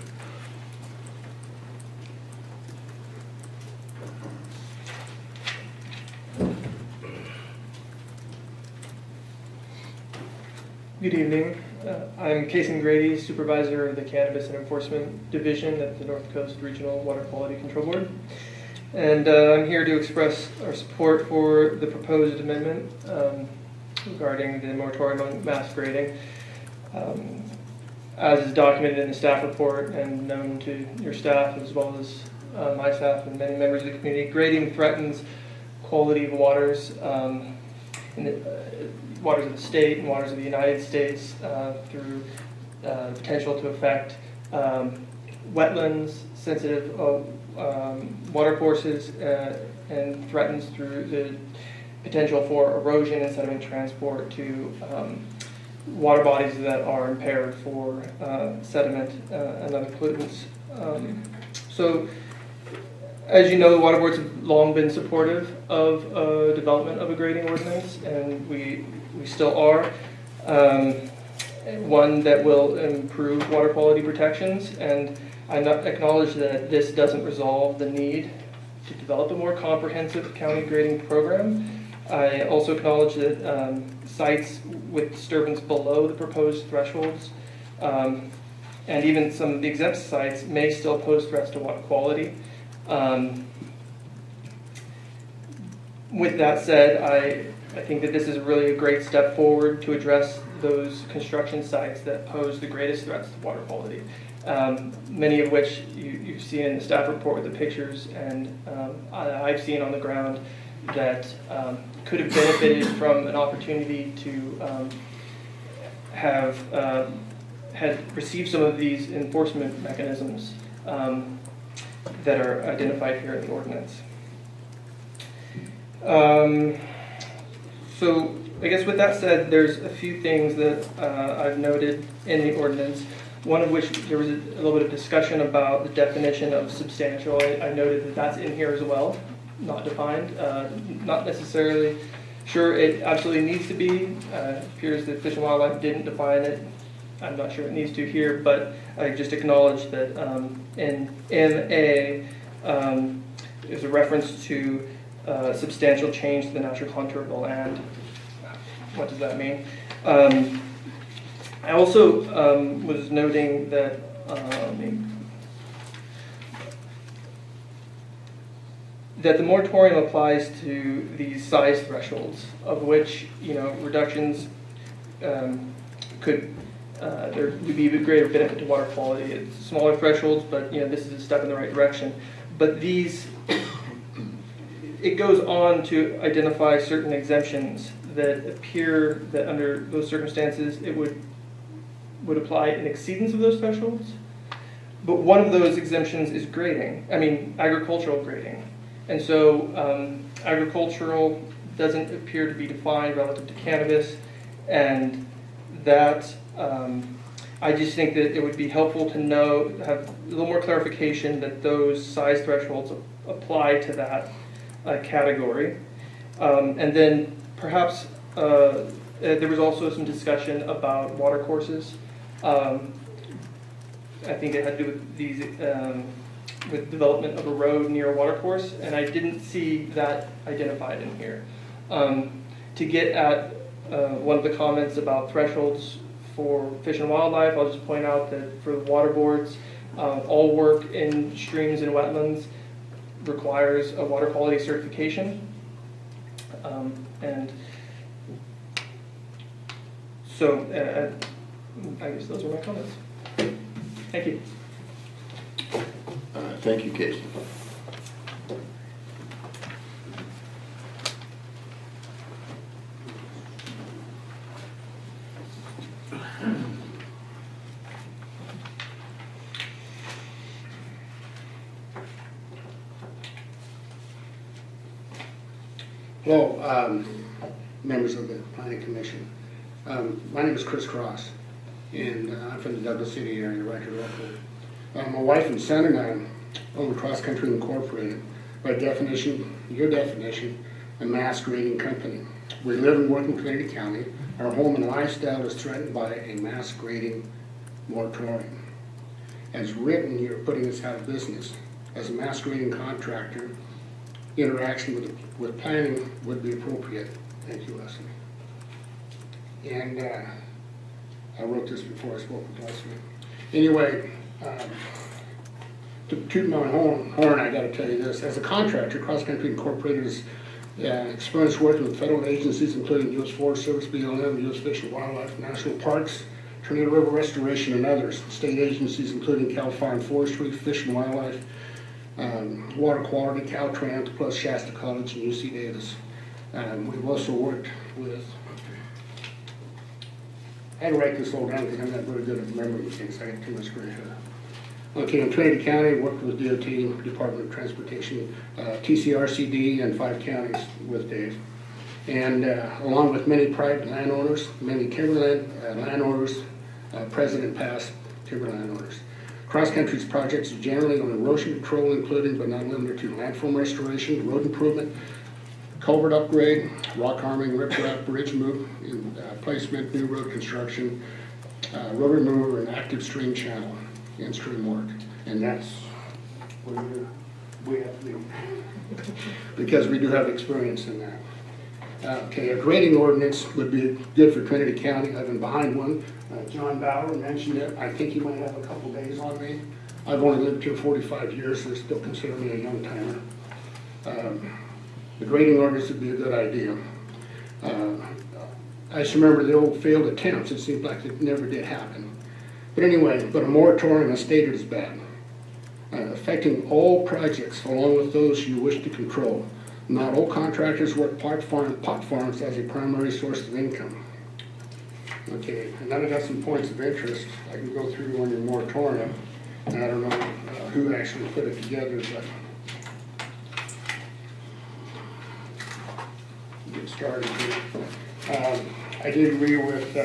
Good evening. I'm Casey Grady, Supervisor of the Cannabis and Enforcement Division at the North Coast Regional Water Quality Control Board. And I'm here to express our support for the proposed amendment regarding the moratorium on mass grading. As is documented in the staff report and known to your staff as well as my staff and many members of the community, grading threatens quality of waters waters of the state and waters of the United States through potential to affect wetlands, sensitive water courses, and threatens through the potential for erosion and sediment transport to water bodies that are impaired for sediment and other pollutants. So, as you know, the water boards have long been supportive of development of a grading ordinance, and we still are. One that will improve water quality protections, and I acknowledge that this doesn't resolve the need to develop a more comprehensive county grading program. I also acknowledge that sites with disturbance below the proposed thresholds and even some of the exempt sites may still pose threats to water quality. With that said, I think that this is really a great step forward to address those construction sites that pose the greatest threats to water quality. Many of which you've seen in the staff report with the pictures, and I've seen on the ground that could have benefited from an opportunity to had received some of these enforcement mechanisms that are identified here in the ordinance. So I guess with that said, there's a few things that I've noted in the ordinance, one of which there was a little bit of discussion about the definition of substantial. I noted that that's in here as well, not defined, not necessarily sure it absolutely needs to be. It appears that Fish and Wildlife didn't define it. I'm not sure it needs to here, but I just acknowledge that in MA there's a reference to substantial change to the natural contour of the land. What does that mean? I also was noting that that the moratorium applies to these size thresholds, of which, reductions could, there would be a greater benefit to water quality. It's smaller thresholds, but, this is a step in the right direction. But it goes on to identify certain exemptions that appear that under those circumstances, it would apply in exceedance of those thresholds. But one of those exemptions is agricultural grading. And so agricultural doesn't appear to be defined relative to cannabis, and that I just think that it would be helpful to have a little more clarification that those size thresholds apply to that category. And then perhaps there was also some discussion about water courses. I think it had to do with these, with development of a road near a water course, and I didn't see that identified in here. To get at one of the comments about thresholds for fish and wildlife, I'll just point out that for the water boards, all work in streams and wetlands requires a water quality certification. And so I guess those are my comments. Thank you. Thank you, Casey. Hello, members of the Planning Commission. My name is Chris Cross, and I'm from the Douglas City area, right directly. My wife and son and I own Cross Country Incorporated, by definition, your definition, a mass grading company. We live and work in Trinity County. Our home and lifestyle is threatened by a mass grading moratorium. As written, you're putting us out of business. As a mass grading contractor, interaction with planning would be appropriate. Thank you, Leslie. And I wrote this before I spoke with Leslie. Anyway, to toot my horn, I got to tell you this. As a contractor, Cross Country Incorporated is experienced working with federal agencies, including U.S. Forest Service, BLM, U.S. Fish and Wildlife, National Parks, Trinity River Restoration, and others. State agencies, including Cal Fire and Forestry, Fish and Wildlife, Water Quality, Caltrans, plus Shasta College and UC Davis. We've also worked with, I had to write this all down because I'm not very good at remembering things. I got too much gray hair. Okay, in Trinity County, worked with DOT, Department of Transportation, TCRCD, and 5 counties with Dave. And along with many private landowners, many timberland landowners, present and past timber landowners. Cross Country's projects are generally on erosion control, including but not limited to landform restoration, road improvement, culvert upgrade, rock harming, riprap, bridge move, placement, new road construction, road removal, and active stream channel and stream work. And that's where we have to be, because we do have experience in that. Okay, a grading ordinance would be good for Trinity County. I've been behind one. John Bauer mentioned it. I think he might have a couple days on me. I've only lived here 45 years, so they still consider me a young timer. The grading ordinance would be a good idea. I just remember the old failed attempts. It seemed like it never did happen. But anyway, a moratorium as stated is bad. Affecting all projects along with those you wish to control. Not all contractors work pot farms as a primary source of income. Okay, and then I got some points of interest I can go through on your moratorium. And I don't know who actually put it together, but get started here. I did agree with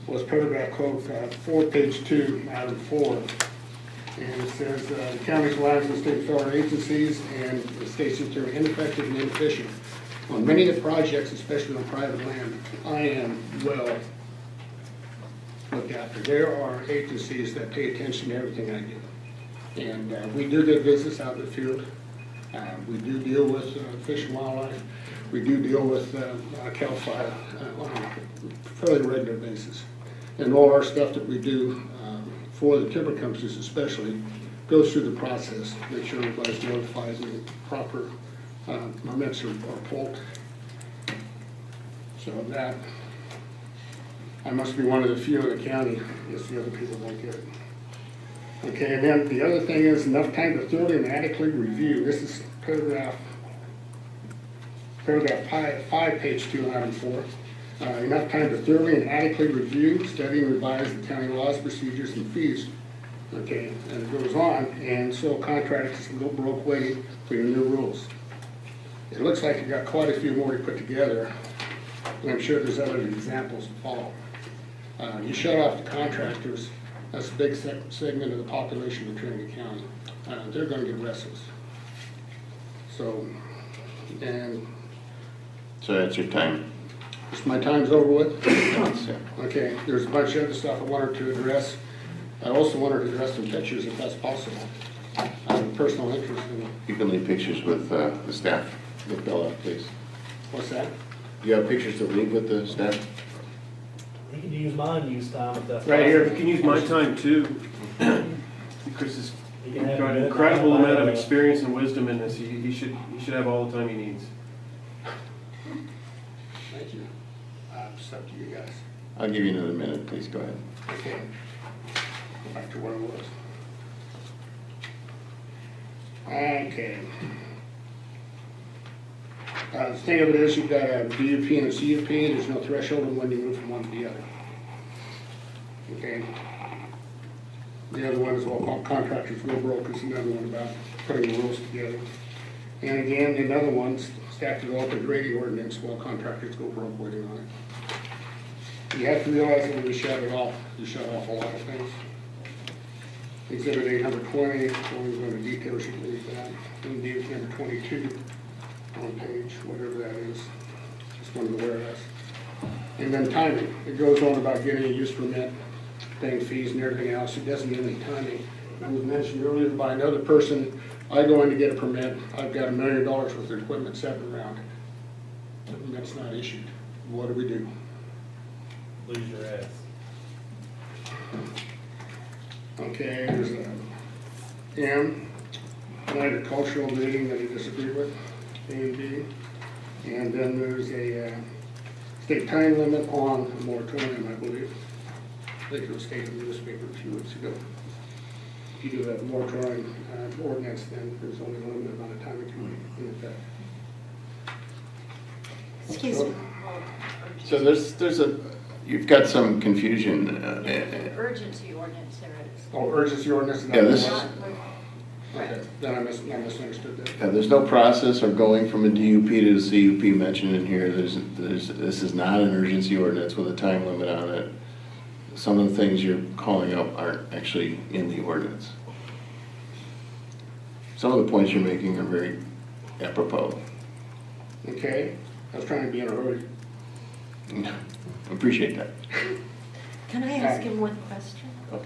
was paragraph code 4, page 2, item 4. And it says the county's relies on state federal agencies, and it states that they're ineffective and inefficient. On many of the projects, especially on private land, I am well looked after. There are agencies that pay attention to everything I do. And we do get visits out in the field. We do deal with fish and wildlife. We do deal with CAL FIRE on a fairly regular basis. And all our stuff that we do for the timber companies especially goes through the process, make sure everybody's notified and the proper permits are pulled. So that, I must be one of the few in the county, yes, the other people don't get it. Okay, and then the other thing is enough time to thoroughly and adequately review. This is paragraph 5, page 2, item 4. Enough time to thoroughly and adequately review, study, and revise the county laws, procedures, and fees. Okay, and it goes on, and so contractors can go broke waiting for your new rules. It looks like you got quite a few more to put together, and I'm sure there's other examples to follow. You shut off the contractors, that's a big segment of the population of Trinity County. They're gonna get restless. So, and So that's your time. my time's over with. Okay, there's a bunch of other stuff I wanted to address. I also wanted to address some pictures if that's possible. I have a personal interest in it. You can leave pictures with the staff. Look Bill up, please. What's that? You have pictures to leave with the staff? You can use mine, use time if that's. Right here, possible. you can use my time too. Chris has You can have got a an good incredible time, amount of uh, experience and wisdom in this. He should have all the time he needs. Thank you. It's up to you guys. I'll give you another minute, please, go ahead. Okay. Go back to where I was. Okay. The thing of it is, you've got a DUP and a CUP, there's no threshold on when you move from one to the other. Okay? The other one is what contractors go broke, is another one about putting the rules together. And again, another one, staff develop a grading ordinance while contractors go broke waiting on it. You have to realize that when you shut it off, you shut off a lot of things. Exhibit 820, going into details, you can read that. And the number 22 on page, whatever that is, just one of the whereas. And then timing, it goes on about getting a use permit, paying fees and everything else. It doesn't give any timing. It was mentioned earlier by another person, I go in to get a permit, I've got $1 million worth of equipment sitting around. The permit's not issued. What do we do? Lose your ass. Okay, there's a M, an agricultural meeting that I disagree with, A and B. And then there's a state time limit on a moratorium, I believe. I think it was stated in the newspaper a few weeks ago. If you do have a moratorium ordinance, then there's only a limited amount of time it can be in effect. Excuse me. So there's a, you've got some confusion. An urgency ordinance there is. Oh, urgency ordinance? Yeah, this, Okay, then I misunderstood that. yeah, there's no process or going from a DUP to a CUP mentioned in here. This is not an urgency ordinance with a time limit on it. Some of the things you're calling up aren't actually in the ordinance. Some of the points you're making are very apropos. Okay, I was trying to be in a hurry. Appreciate that. Can I ask him one question? Okay.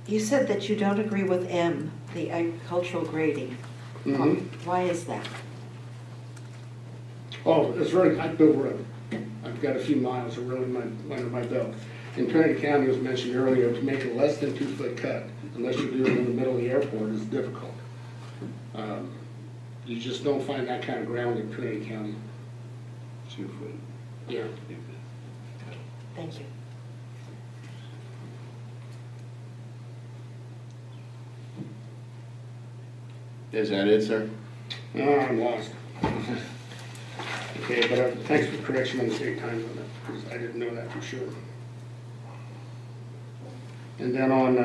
You said that you don't agree with M, the agricultural grading. Mhm. Why is that? Oh, it's really, I built road. I've got a few miles of road under my belt. In Trinity County, it was mentioned earlier, to make a less than 2-foot cut, unless you're doing it in the middle of the airport, is difficult. You just don't find that kind of ground in Trinity County. 2 foot. Yeah. Thank you. Is that it, sir? No, I'm lost. Okay, but thanks for the correction on the state time limit, because I didn't know that for sure. And then on,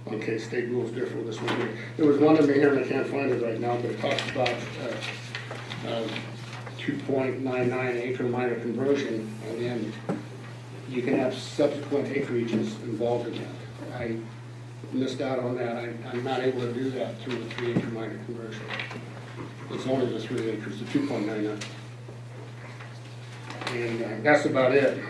okay, state rules differ with this one here. There was one in here, and I can't find it right now, but it talks about 2.99 acre minor conversion, and then you can have subsequent acreages involved in that. I missed out on that. I'm not able to do that through the 3 acre minor conversion. It's only the 3 acres, the 2.99. And that's about it.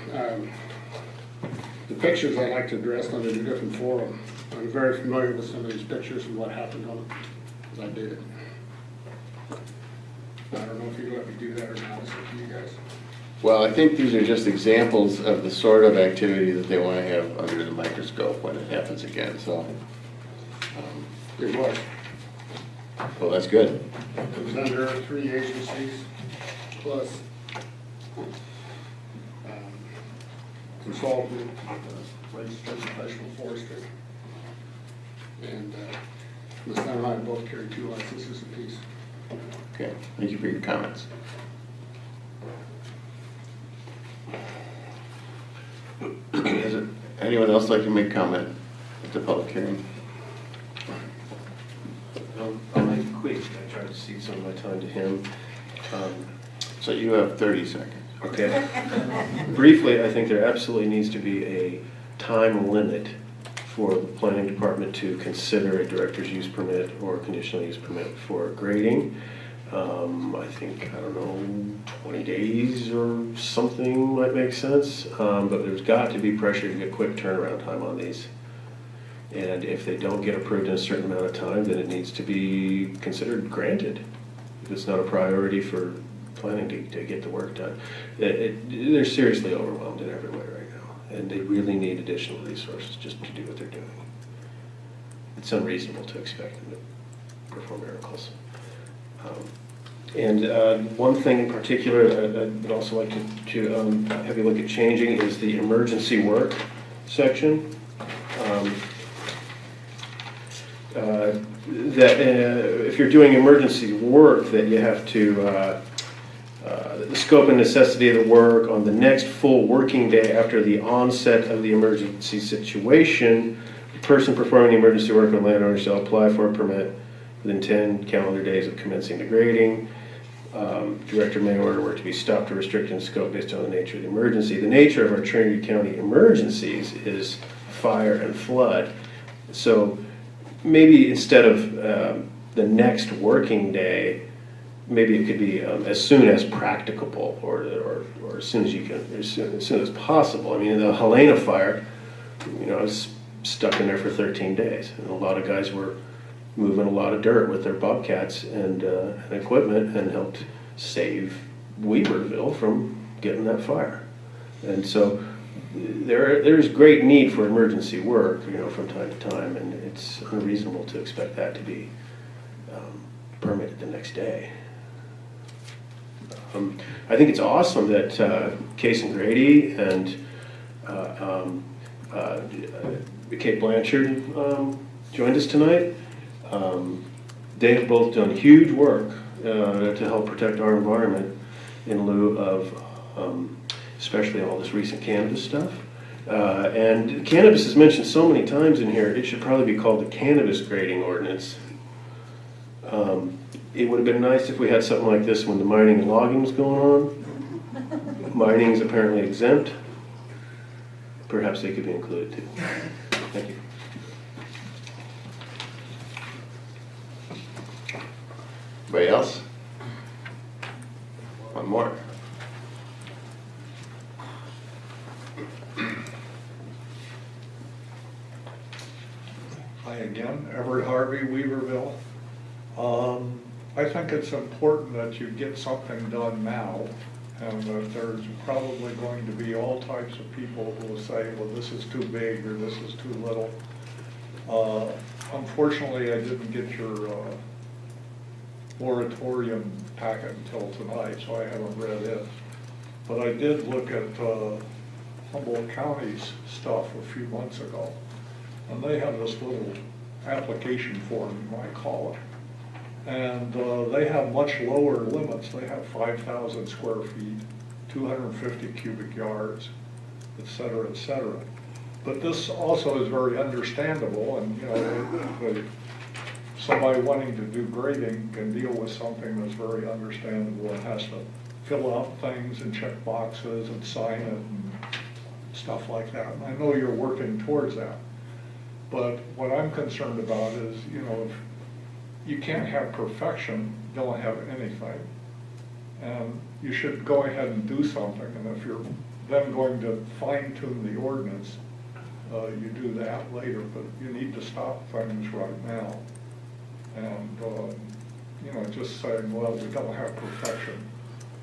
The pictures I'd like to address under a different forum. I'm very familiar with some of these pictures and what happened on them, because I did it. I don't know if you'd let me do that or not, it's up to you guys. Well, I think these are just examples of the sort of activity that they want to have under the microscope when it happens again, so. It was. Well, that's good. It was under 3 agencies plus consultant, registered professional forester. And Ms. Dunn and I both carry 2 licenses apiece. Okay, thank you for your comments. Does anyone else like to make comment at the public hearing? I'll make it quick. I tried to cede some of my time to him. So you have 30 seconds. Okay. Briefly, I think there absolutely needs to be a time limit for the planning department to consider a director's use permit or conditional use permit for grading. I think, I don't know, 20 days or something might make sense, but there's got to be pressure to get quick turnaround time on these. And if they don't get approved in a certain amount of time, then it needs to be considered granted. If it's not a priority for planning to get the work done. They're seriously overwhelmed in every way right now, and they really need additional resources just to do what they're doing. It's unreasonable to expect them to perform miracles. And one thing in particular I would also like to have you look at changing is the emergency work section. That if you're doing emergency work, that you have to, the scope and necessity of the work on the next full working day after the onset of the emergency situation, the person performing the emergency work or landowner shall apply for a permit within 10 calendar days of commencing the grading. Director may order work to be stopped or restricted in scope based on the nature of the emergency. The nature of our Trinity County emergencies is fire and flood. So maybe instead of the next working day, maybe it could be as soon as practicable, or as soon as you can, as soon as possible. I mean, the Helena fire, I was stuck in there for 13 days, and a lot of guys were moving a lot of dirt with their bobcats and equipment, and helped save Weaverville from getting that fire. And so there's great need for emergency work, from time to time, and it's unreasonable to expect that to be permitted the next day. I think it's awesome that Case and Grady and Kate Blanchard joined us tonight. They have both done huge work to help protect our environment in lieu of especially all this recent cannabis stuff. And cannabis is mentioned so many times in here, it should probably be called the cannabis grading ordinance. It would have been nice if we had something like this when the mining and logging was going on. Mining is apparently exempt. Perhaps they could be included too. Thank you. Anybody else? One more. Hi again, Everett Harvey, Weaverville. I think it's important that you get something done now, and that there's probably going to be all types of people who will say, well, this is too big or this is too little. Unfortunately, I didn't get your moratorium packet until tonight, so I haven't read it. But I did look at Humboldt County's stuff a few months ago, and they have this little application form, you might call it. And they have much lower limits. They have 5,000 square feet, 250 cubic yards, et cetera, et cetera. But this also is very understandable, and somebody wanting to do grading can deal with something that's very understandable and has to fill out things and check boxes and sign it and stuff like that. And I know you're working towards that. But what I'm concerned about is, if you can't have perfection, don't have anything. And you should go ahead and do something. And if you're then going to fine tune the ordinance, you do that later. But you need to stop things right now. And, just saying, well, we don't have perfection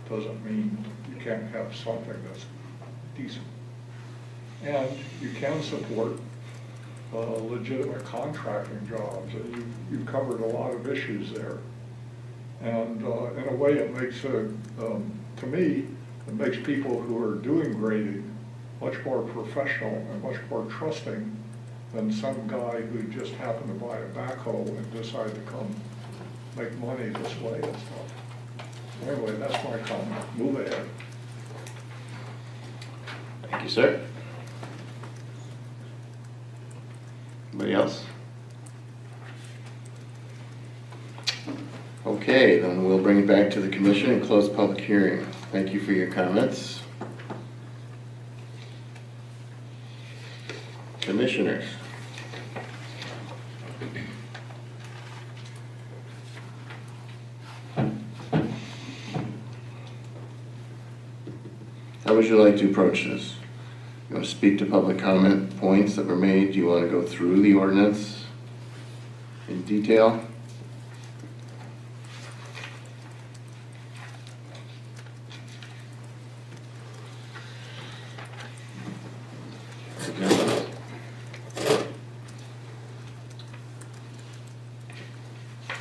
doesn't mean you can have something that's decent. And you can support legitimate contracting jobs, and you've covered a lot of issues there. And in a way, it makes it, to me, it makes people who are doing grading much more professional and much more trusting than some guy who just happened to buy a backhoe and decided to come make money this way and stuff. Anyway, that's my comment. Move ahead. Thank you, sir. Anybody else? Okay, then we'll bring it back to the commission and close public hearing. Thank you for your comments. Commissioners. How would you like to approach this? You want to speak to public comment points that were made? Do you want to go through the ordinance in detail?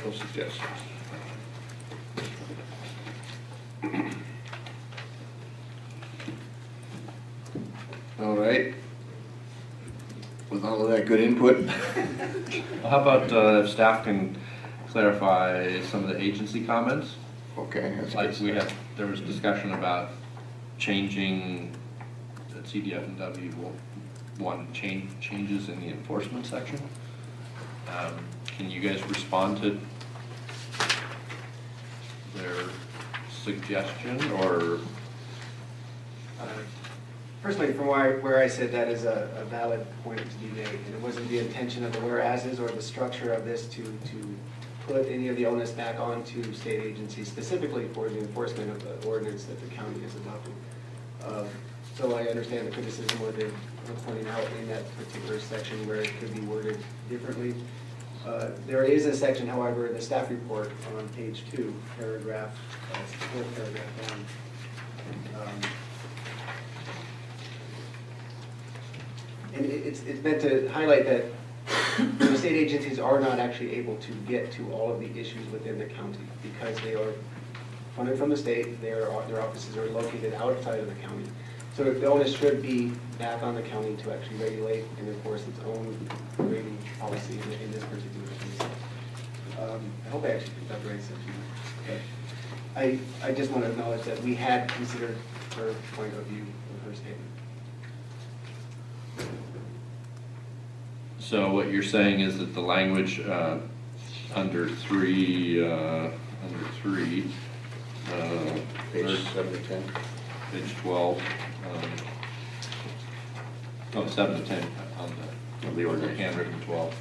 No suggestions. All right. With all of that good input. How about if staff can clarify some of the agency comments? Okay. Like there was discussion about changing the CDF and W changes in the enforcement section. Can you guys respond to their suggestion or? Personally, from where I said that is a valid point to be made, and it wasn't the intention of the whereases or the structure of this to put any of the onus back onto state agencies, specifically for the enforcement of the ordinance that the county has adopted. So I understand the criticism where they're pointing out in that particular section where it could be worded differently. There is a section, however, in the staff report on page 2, paragraph, fourth paragraph down. And it's meant to highlight that the state agencies are not actually able to get to all of the issues within the county because they are funded from the state, their offices are located outside of the county. So the onus should be back on the county to actually regulate and enforce its own grading policy in this particular case. I hope I actually picked up the right section. I just want to acknowledge that we had considered her point of view in her statement. So what you're saying is that the language under three, Page 7 to 10. Page 12, 7 to 10 on the ordinance, handwritten 12,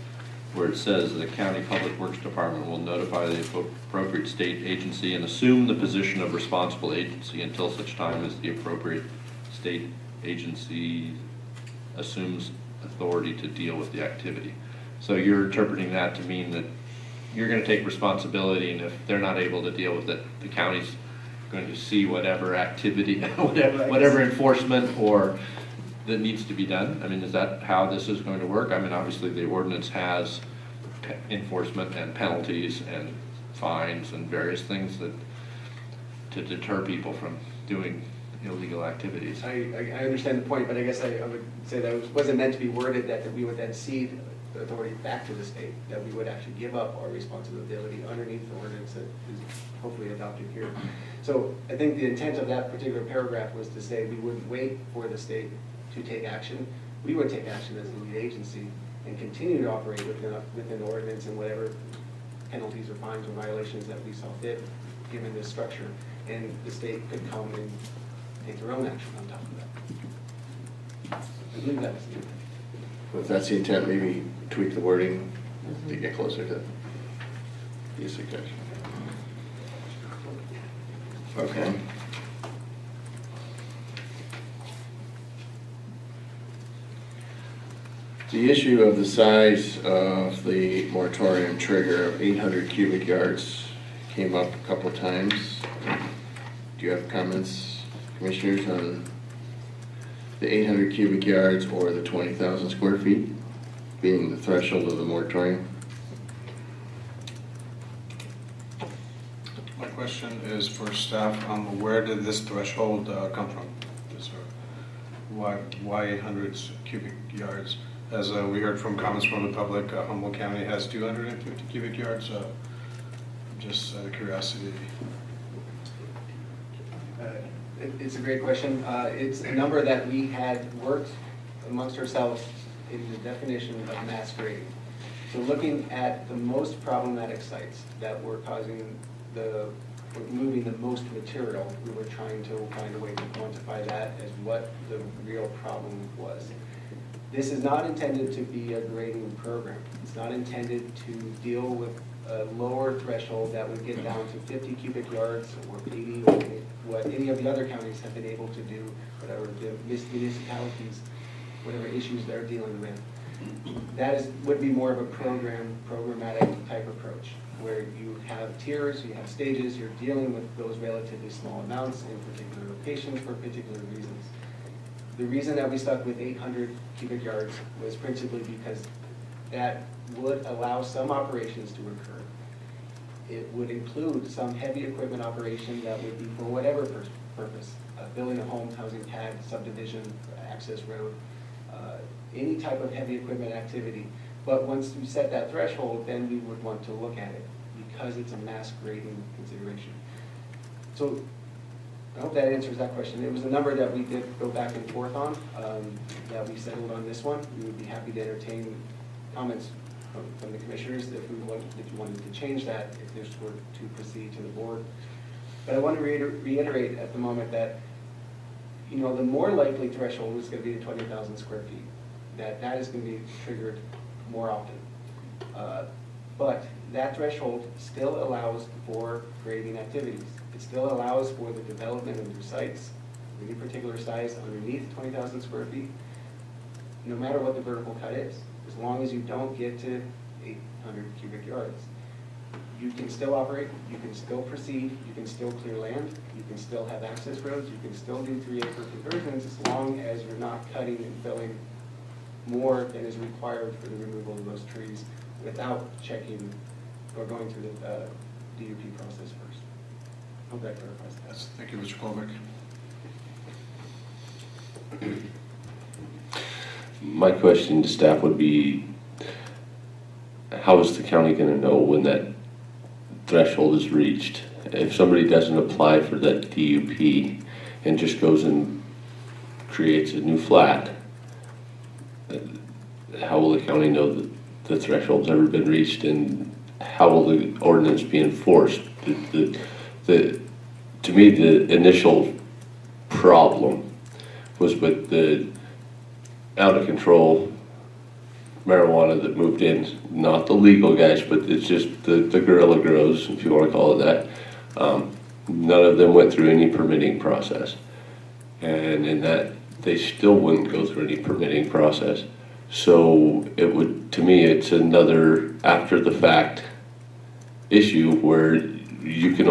where it says the county public works department will notify the appropriate state agency and assume the position of responsible agency until such time as the appropriate state agency assumes authority to deal with the activity. So you're interpreting that to mean that you're going to take responsibility, and if they're not able to deal with it, the county's going to see whatever activity, whatever enforcement or that needs to be done. I mean, is that how this is going to work? I mean, obviously the ordinance has enforcement and penalties and fines and various things that to deter people from doing illegal activities. I understand the point, but I guess I would say that it wasn't meant to be worded that we would then cede the authority back to the state, that we would actually give up our responsibility underneath the ordinance that is hopefully adopted here. So I think the intent of that particular paragraph was to say we wouldn't wait for the state to take action. We would take action as the lead agency and continue to operate within the ordinance and whatever penalties or fines or violations that we saw fit, given this structure. And the state could come and take their own action on top of that. I believe that was the intent. If that's the intent, maybe tweak the wording to get closer to your suggestion. Okay. The issue of the size of the moratorium trigger of 800 cubic yards came up a couple of times. Do you have comments, Commissioners, on the 800 cubic yards or the 20,000 square feet being the threshold of the moratorium? My question is for staff, where did this threshold come from? Why 800 cubic yards? As we heard from comments from the public, Humboldt County has 250 cubic yards. Just out of curiosity. It's a great question. It's a number that we had worked amongst ourselves in the definition of mass grading. So looking at the most problematic sites that were causing moving the most material, we were trying to find a way to quantify that as what the real problem was. This is not intended to be a grading program. It's not intended to deal with a lower threshold that would get down to 50 cubic yards or 80, or what any of the other counties have been able to do, whatever the municipalities, whatever issues they're dealing with. That would be more of a programmatic type approach, where you have tiers, you have stages, you're dealing with those relatively small amounts in particular locations for particular reasons. The reason that we stuck with 800 cubic yards was principally because that would allow some operations to occur. It would include some heavy equipment operation that would be for whatever purpose, building a home, housing pad, subdivision, access road, any type of heavy equipment activity. But once you set that threshold, then we would want to look at it because it's a mass grading consideration. So I hope that answers that question. It was a number that we did go back and forth on, that we settled on this one. We would be happy to entertain comments from the commissioners if you wanted to change that, if this were to proceed to the board. But I want to reiterate at the moment that, the more likely threshold is going to be the 20,000 square feet. That is going to be triggered more often. But that threshold still allows for grading activities. It still allows for the development of new sites, any particular size underneath 20,000 square feet, no matter what the vertical cut is, as long as you don't get to 800 cubic yards. You can still operate, you can still proceed, you can still clear land, you can still have access roads, you can still do 3-acre conversions as long as you're not cutting and filling more than is required for the removal of those trees without checking or going through the DUP process first. Hope that clarifies that. Yes, thank you, Mr. Colvick. My question to staff would be, how is the county going to know when that threshold is reached? If somebody doesn't apply for that DUP and just goes and creates a new flat, how will the county know that the threshold's ever been reached, and how will the ordinance be enforced? To me, the initial problem was with the out-of-control marijuana that moved in, not the legal guys, but it's just the guerrilla grows, if you want to call it that. None of them went through any permitting process. And in that, they still wouldn't go through any permitting process. So it would, to me, it's another after-the-fact issue where you can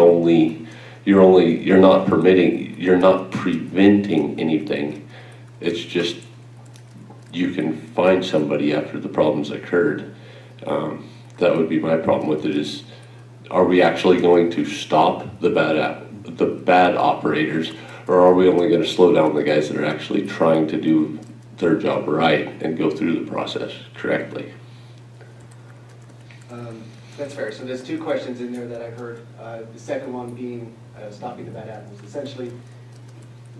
you're not permitting, you're not preventing anything. It's just, you can find somebody after the problem's occurred. That would be my problem with it is, are we actually going to stop the bad operators, or are we only going to slow down the guys that are actually trying to do their job right and go through the process correctly? That's fair. So there's two questions in there that I've heard. The second one being stopping the bad apples, essentially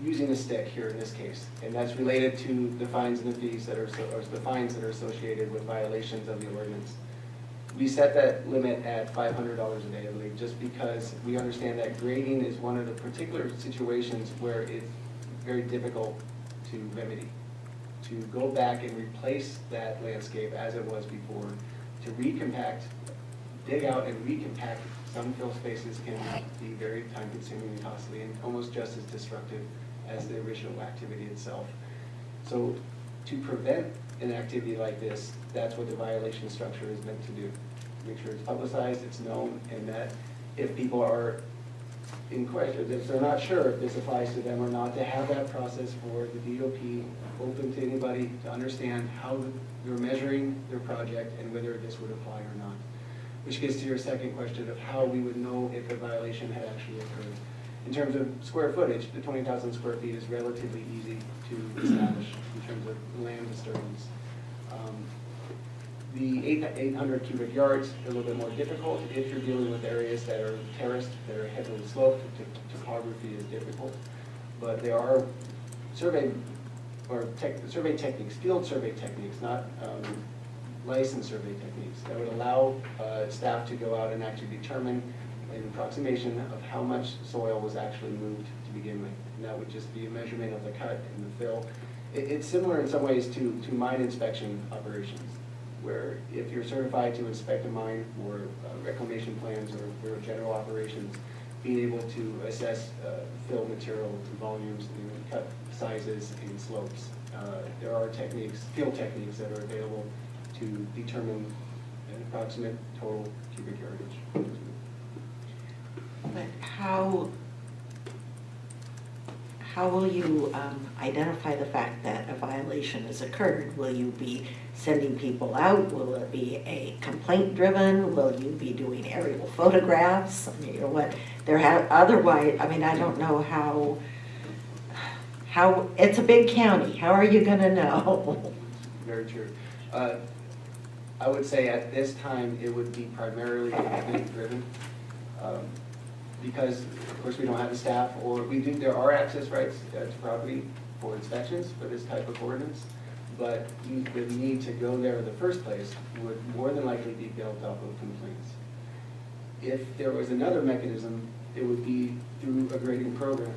using a stick here in this case, and that's related to the fines and the fees that are associated with violations of the ordinance. We set that limit at $500 a day, I believe, just because we understand that grading is one of the particular situations where it's very difficult to remedy. To go back and replace that landscape as it was before, to recompact, dig out and recompact some fill spaces can be very time-consuming and costly and almost just as destructive as the original activity itself. So to prevent an activity like this, that's what the violation structure is meant to do. Make sure it's publicized, it's known, and that if people are in question, if they're not sure if this applies to them or not, to have that process for the DOP open to anybody to understand how you're measuring their project and whether this would apply or not. Which gets to your second question of how we would know if a violation had actually occurred. In terms of square footage, the 20,000 square feet is relatively easy to establish in terms of land disturbance. The 800 cubic yards are a little bit more difficult if you're dealing with areas that are terraced, that are heavily sloped. Topography is difficult, but there are survey techniques, field survey techniques, not licensed survey techniques that would allow staff to go out and actually determine an approximation of how much soil was actually moved to begin with. And that would just be a measurement of the cut and the fill. It's similar in some ways to mine inspection operations, where if you're certified to inspect a mine for reclamation plans or for general operations, being able to assess fill material volumes and cut sizes and slopes. There are techniques, field techniques that are available to determine an approximate total cubic yardage. But how will you identify the fact that a violation has occurred? Will you be sending people out? Will it be a complaint driven? Will you be doing aerial photographs? I mean, you know what? Otherwise, I mean, I don't know how it's a big county. How are you going to know? Very true. I would say at this time it would be primarily complaint driven. Because of course we don't have the staff, or there are access rights to property for inspections for this type of ordinance, but the need to go there in the first place would more than likely be built off of complaints. If there was another mechanism, it would be through a grading program,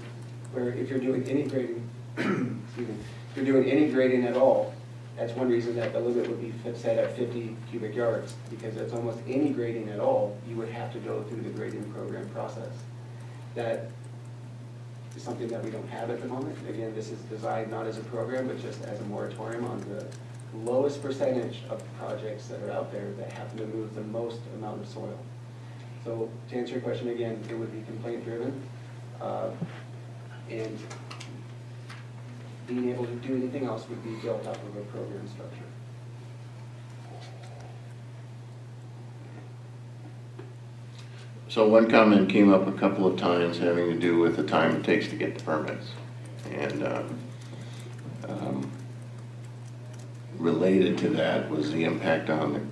where if you're doing any grading, excuse me, if you're doing any grading at all, that's one reason that the limit would be set at 50 cubic yards, because that's almost any grading at all, you would have to go through the grading program process. That is something that we don't have at the moment. Again, this is designed not as a program, but just as a moratorium on the lowest percentage of projects that are out there that happen to move the most amount of soil. So to answer your question again, it would be complaint driven. And being able to do anything else would be built off of a program structure. So one comment came up a couple of times having to do with the time it takes to get the permits. And related to that was the impact on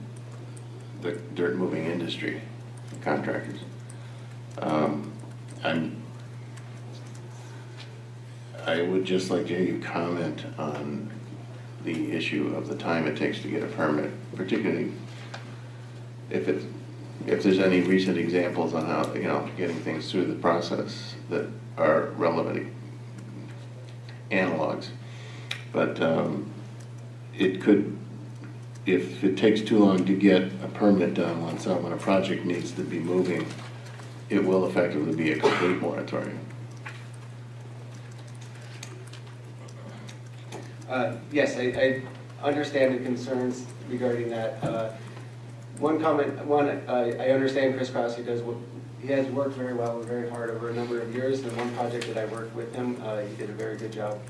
the dirt moving industry, contractors. I would just like to hear you comment on the issue of the time it takes to get a permit, particularly if there's any recent examples on how, getting things through the process that are relevant analogs. But it could, if it takes too long to get a permit done when a project needs to be moving, it will effectively be a complete moratorium. Yes, I understand the concerns regarding that. One comment, I understand Chris Cross, he has worked very well and very hard over a number of years, and one project that I worked with him, he did a very good job.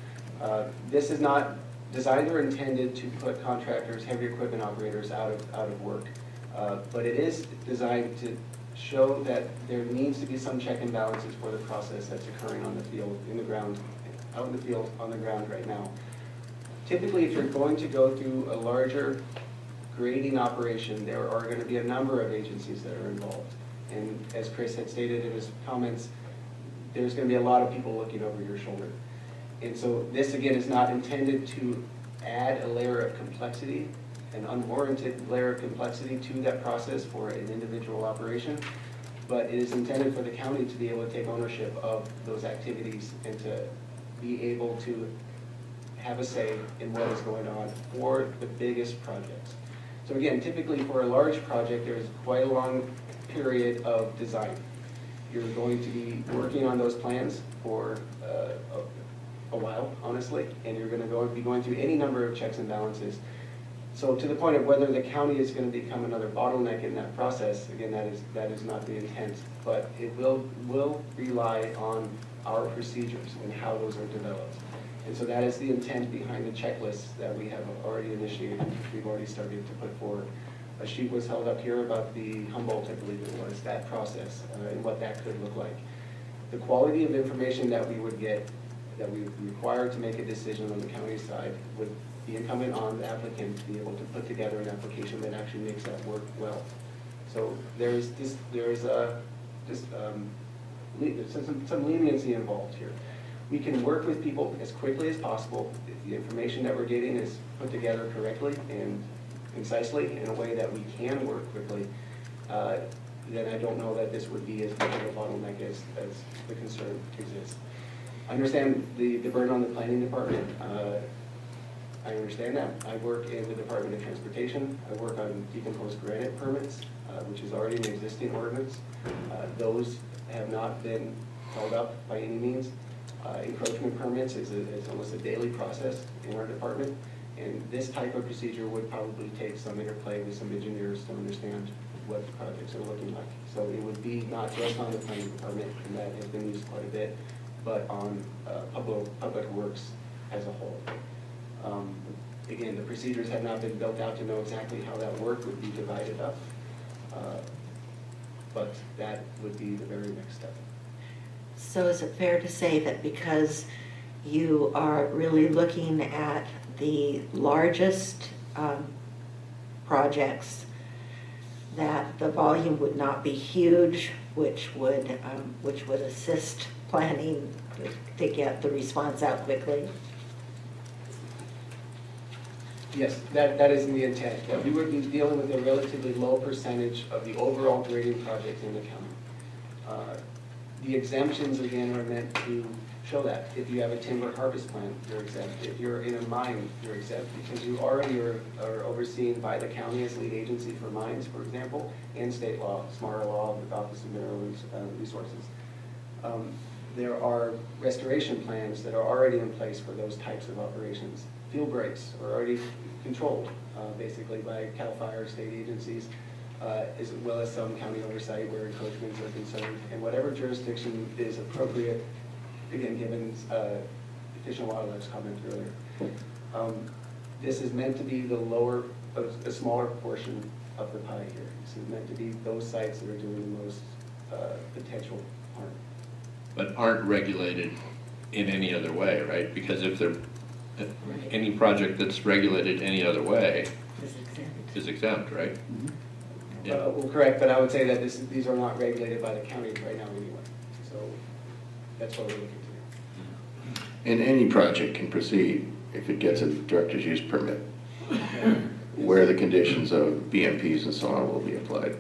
This is not designed or intended to put contractors, heavy equipment operators out of work, but it is designed to show that there needs to be some check and balances for the process that's occurring on the field, in the ground, out in the field, on the ground right now. Typically, if you're going to go through a larger grading operation, there are going to be a number of agencies that are involved. And as Chris had stated in his comments, there's going to be a lot of people looking over your shoulder. And so this, again, is not intended to add a layer of complexity, an unwarranted layer of complexity to that process for an individual operation, but it is intended for the county to be able to take ownership of those activities and to be able to have a say in what is going on for the biggest projects. So again, typically for a large project, there's quite a long period of design. You're going to be working on those plans for a while, honestly, and you're going to be going through any number of checks and balances. So to the point of whether the county is going to become another bottleneck in that process, again, that is not the intent, but it will rely on our procedures and how those are developed. And so that is the intent behind the checklist that we have already initiated. We've already started to put forward. A sheet was held up here about the Humboldt, I believe it was, that process and what that could look like. The quality of information that we would get, that we would require to make a decision on the county side, would be incumbent on the applicant to be able to put together an application that actually makes that work well. So there's some leniency involved here. We can work with people as quickly as possible if the information that we're getting is put together correctly and concisely in a way that we can work quickly. Then I don't know that this would be as big of a bottleneck as the concern exists. I understand the burden on the planning department. I understand that. I work in the Department of Transportation. I work on decomposed granite permits, which is already an existing ordinance. Those have not been held up by any means. Encroachment permits is almost a daily process in our department. And this type of procedure would probably take some interplay with some engineers to understand what the projects are looking like. So it would be not just on the planning department, and that has been used quite a bit, but on public works as a whole. Again, the procedures have not been built out to know exactly how that work would be divided up, but that would be the very next step. So is it fair to say that because you are really looking at the largest projects, that the volume would not be huge, which would assist planning to get the response out quickly? Yes, that is the intent, that we would be dealing with a relatively low percentage of the overall grading project in the county. The exemptions, again, are meant to show that. If you have a timber harvest plan, you're exempt. If you're in a mine, you're exempt, because you already are overseen by the county as lead agency for mines, for example, and state law, SMARA law, the Office of Mineral Resources. There are restoration plans that are already in place for those types of operations. Fuel breaks are already controlled, basically by CAL FIRE state agencies, as well as some county oversight where encroachments are concerned. And whatever jurisdiction is appropriate, again, given Fish and Wildlife's comment earlier. This is meant to be the lower, a smaller portion of the pie here. This is meant to be those sites that are doing the most potential harm. But aren't regulated in any other way, right? Because if any project that's regulated any other way is exempt, right? Mm-hmm. Yeah. Well, correct, but I would say that these are not regulated by the county right now anyway. So that's what we're looking to do. And any project can proceed if it gets a director's use permit, where the conditions of BMPs and so on will be applied.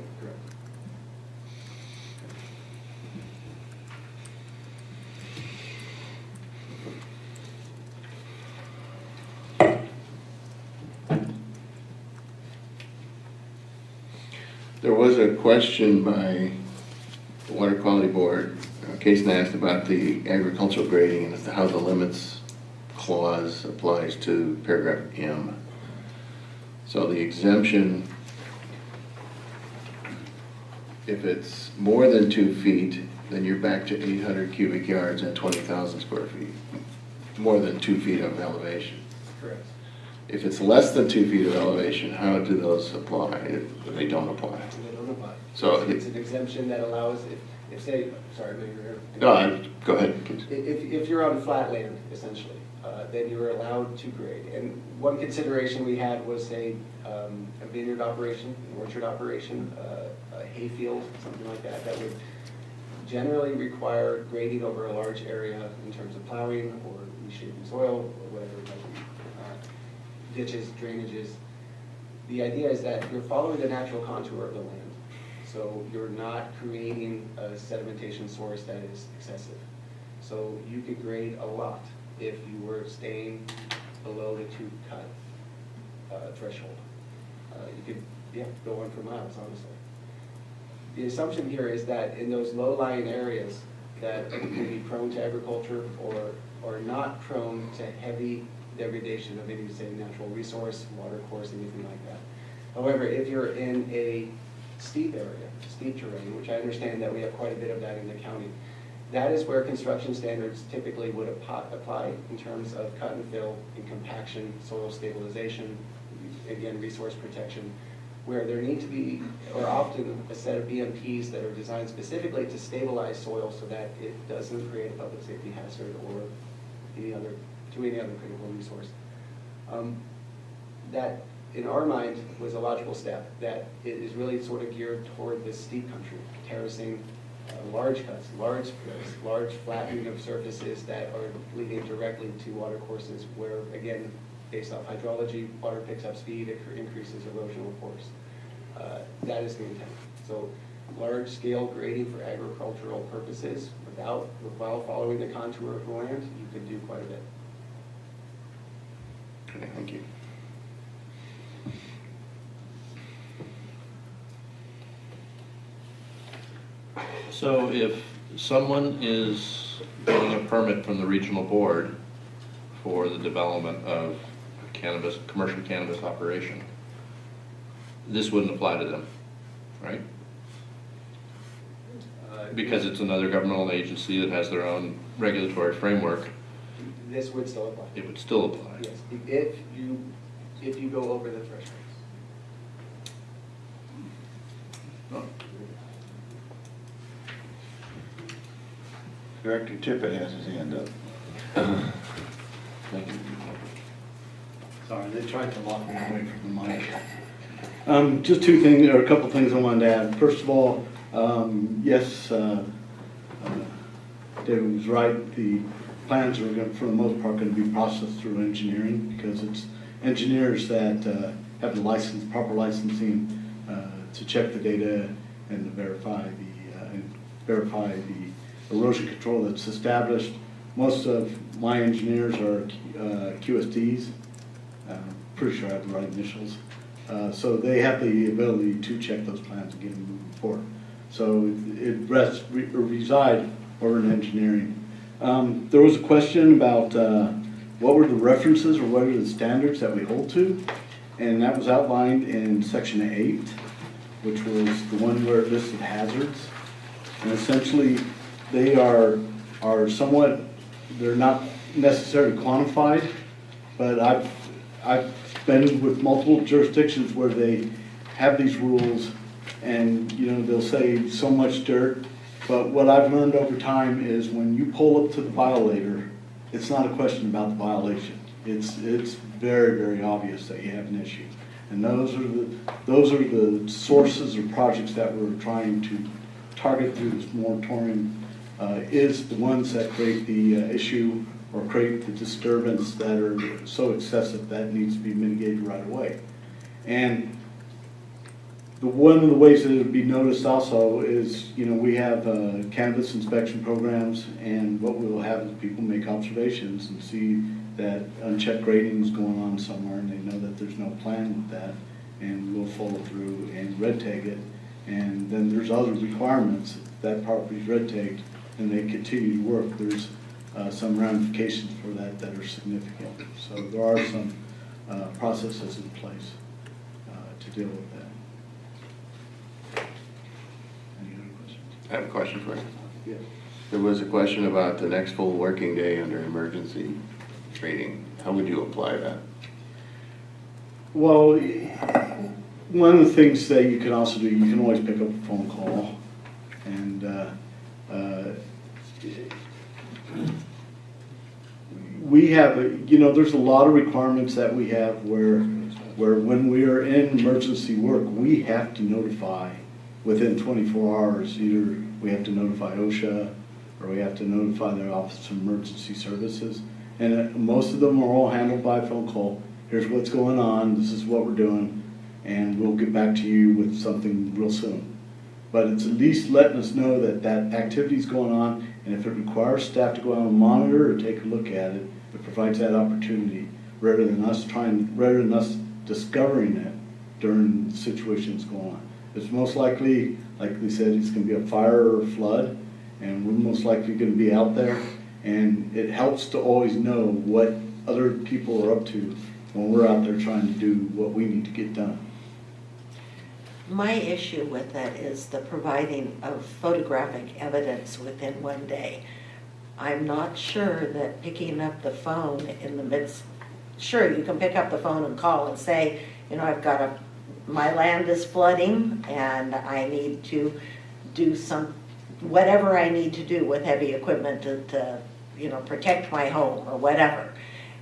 There was a question by the Water Quality Board, Case asked about the agricultural grading and as to how the limits clause applies to paragraph M. So the exemption, if it's more than 2 feet, then you're back to 800 cubic yards and 20,000 square feet. More than 2 feet of elevation. Correct. If it's less than 2 feet of elevation, how do those apply? They don't apply. They don't apply. So it's an exemption that allows, if say, sorry, maybe you're. No, go ahead, please. If you're on flat land, essentially, then you're allowed to grade. And one consideration we had was, say, a vineyard operation, an orchard operation, a hay field, something like that, that would generally require grading over a large area in terms of plowing or reshaping soil or whatever it might be. Ditches, drainages. The idea is that you're following the natural contour of the land. So you're not creating a sedimentation source that is excessive. So you could grade a lot if you were staying below the 2 cut threshold. You could, go on for miles, honestly. The assumption here is that in those low-lying areas that may be prone to agriculture or not prone to heavy degradation of any, say, natural resource, water course, anything like that. However, if you're in a steep area, steep terrain, which I understand that we have quite a bit of that in the county, that is where construction standards typically would apply in terms of cut and fill and compaction, soil stabilization, again, resource protection, where there need to be, or often, a set of BMPs that are designed specifically to stabilize soil so that it doesn't create a public safety hazard or any other critical resource. That, in our mind, was a logical step, that it is really sort of geared toward this steep country, terracing, large cuts, large splits, large flattening of surfaces that are leading directly to water courses where, again, based off hydrology, water picks up speed, it increases erosional force. That is the intent. So large-scale grading for agricultural purposes while following the contour of the land, you could do quite a bit. Okay, thank you. So if someone is getting a permit from the regional board for the development of cannabis, commercial cannabis operation, this wouldn't apply to them, right? Because it's another governmental agency that has their own regulatory framework. This would still apply. It would still apply. Yes, if you go over the thresholds. Director Tippett has his hand up. Thank you. Sorry, they tried to lock me away from the mic. Just two things, or a couple things I wanted to add. First of all, yes, David was right. The plans are, for the most part, going to be processed through engineering because it's engineers that have the license, proper licensing to check the data and to verify the erosion control that's established. Most of my engineers are QSDs. Pretty sure I have the right initials. So they have the ability to check those plans and get them moving forward. So it resides over in engineering. There was a question about what were the references or what are the standards that we hold to, and that was outlined in section 8, which was the one where it listed hazards. And essentially, they are somewhat, they're not necessarily quantified, but I've been with multiple jurisdictions where they have these rules and, you know, they'll say so much dirt, but what I've learned over time is when you pull up to the violator, it's not a question about the violation. It's very, very obvious that you have an issue. And those are the sources or projects that we're trying to target through this moratorium, is the ones that create the issue or create the disturbance that are so excessive that needs to be mitigated right away. And one of the ways that it would be noticed also is, you know, we have cannabis inspection programs, and what we will have is people make observations and see that unchecked grading is going on somewhere, and they know that there's no plan with that, and we'll follow through and red tag it. And then there's other requirements. If that property's red tagged and they continue to work, there's some ramifications for that that are significant. So there are some processes in place to deal with that. Any other questions? I have a question for you. Yes. There was a question about the next full working day under emergency trading. How would you apply that? Well, one of the things that you can also do, you can always pick up a phone call, and we have, you know, there's a lot of requirements that we have where when we are in emergency work, we have to notify within 24 hours. Either we have to notify OSHA or we have to notify their Office of Emergency Services. And most of them are all handled by phone call. Here's what's going on, this is what we're doing, and we'll get back to you with something real soon. But it's at least letting us know that that activity is going on, and if it requires staff to go out and monitor or take a look at it, it provides that opportunity rather than us discovering it during the situations going on. It's most likely, like they said, it's going to be a fire or a flood, and we're most likely going to be out there, and it helps to always know what other people are up to when we're out there trying to do what we need to get done. My issue with that is the providing of photographic evidence within one day. I'm not sure that picking up the phone in the midst, sure, you can pick up the phone and call and say, you know, my land is flooding and I need to do whatever I need to do with heavy equipment to you know, protect my home or whatever.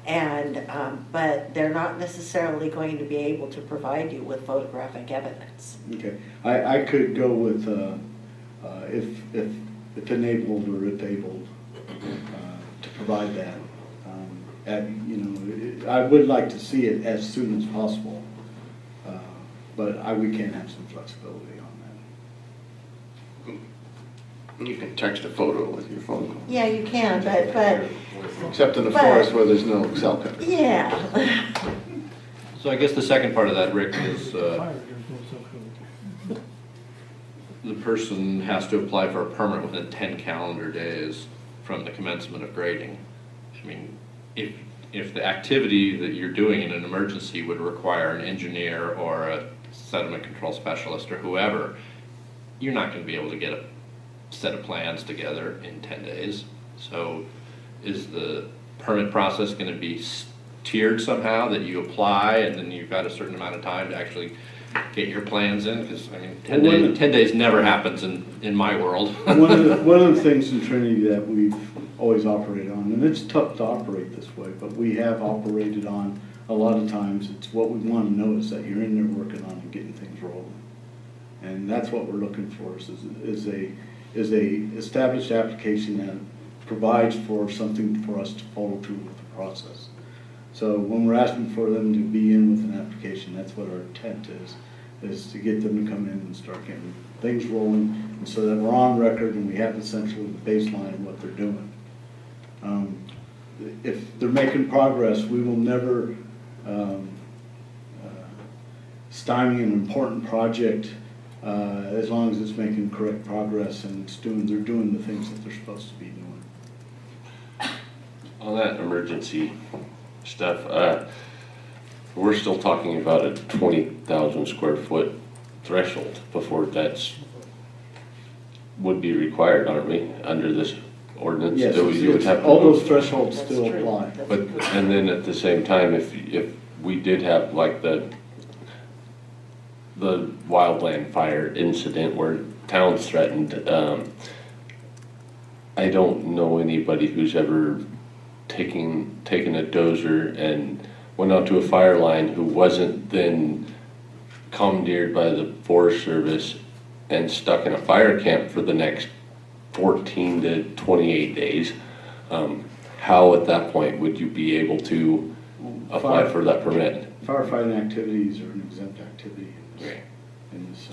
And, but they're not necessarily going to be able to provide you with photographic evidence. Okay, I could go with if enabled or if able to provide that. You know, I would like to see it as soon as possible, but we can have some flexibility on that. You can text a photo with your phone. Yeah, you can, but Except in the forest where there's no cell coverage. yeah. So I guess the second part of that, Rick, is the person has to apply for a permit within 10 calendar days from the commencement of grading. I mean, if the activity that you're doing in an emergency would require an engineer or a sediment control specialist or whoever, you're not going to be able to get a set of plans together in 10 days. So is the permit process going to be tiered somehow, that you apply and then you've got a certain amount of time to actually get your plans in? Because I mean, 10 days never happens in my world. one of the things in Trinity that we've always operated on, and it's tough to operate this way, but we have operated on a lot of times, it's what we want to know is that you're in there working on and getting things rolling. And that's what we're looking for is a established application that provides for something for us to follow through with the process. So when we're asking for them to be in with an application, that's what our intent is to get them to come in and start getting things rolling, and so that we're on record and we have essentially the baseline of what they're doing. If they're making progress, we will never stymie an important project as long as it's making correct progress and they're doing the things that they're supposed to be doing. On that emergency stuff, we're still talking about a 20,000 square foot threshold before would be required, aren't we, under this ordinance? Yes, You would have to all those thresholds still apply. But, and then at the same time, if we did have like the wildland fire incident where towns threatened, I don't know anybody who's ever taken a dozer and went out to a fire line who wasn't then commandeered by the Forest Service and stuck in a fire camp for the next 14 to 28 days. How at that point would you be able to apply for that permit? Firefighting activities are an exempt activity in this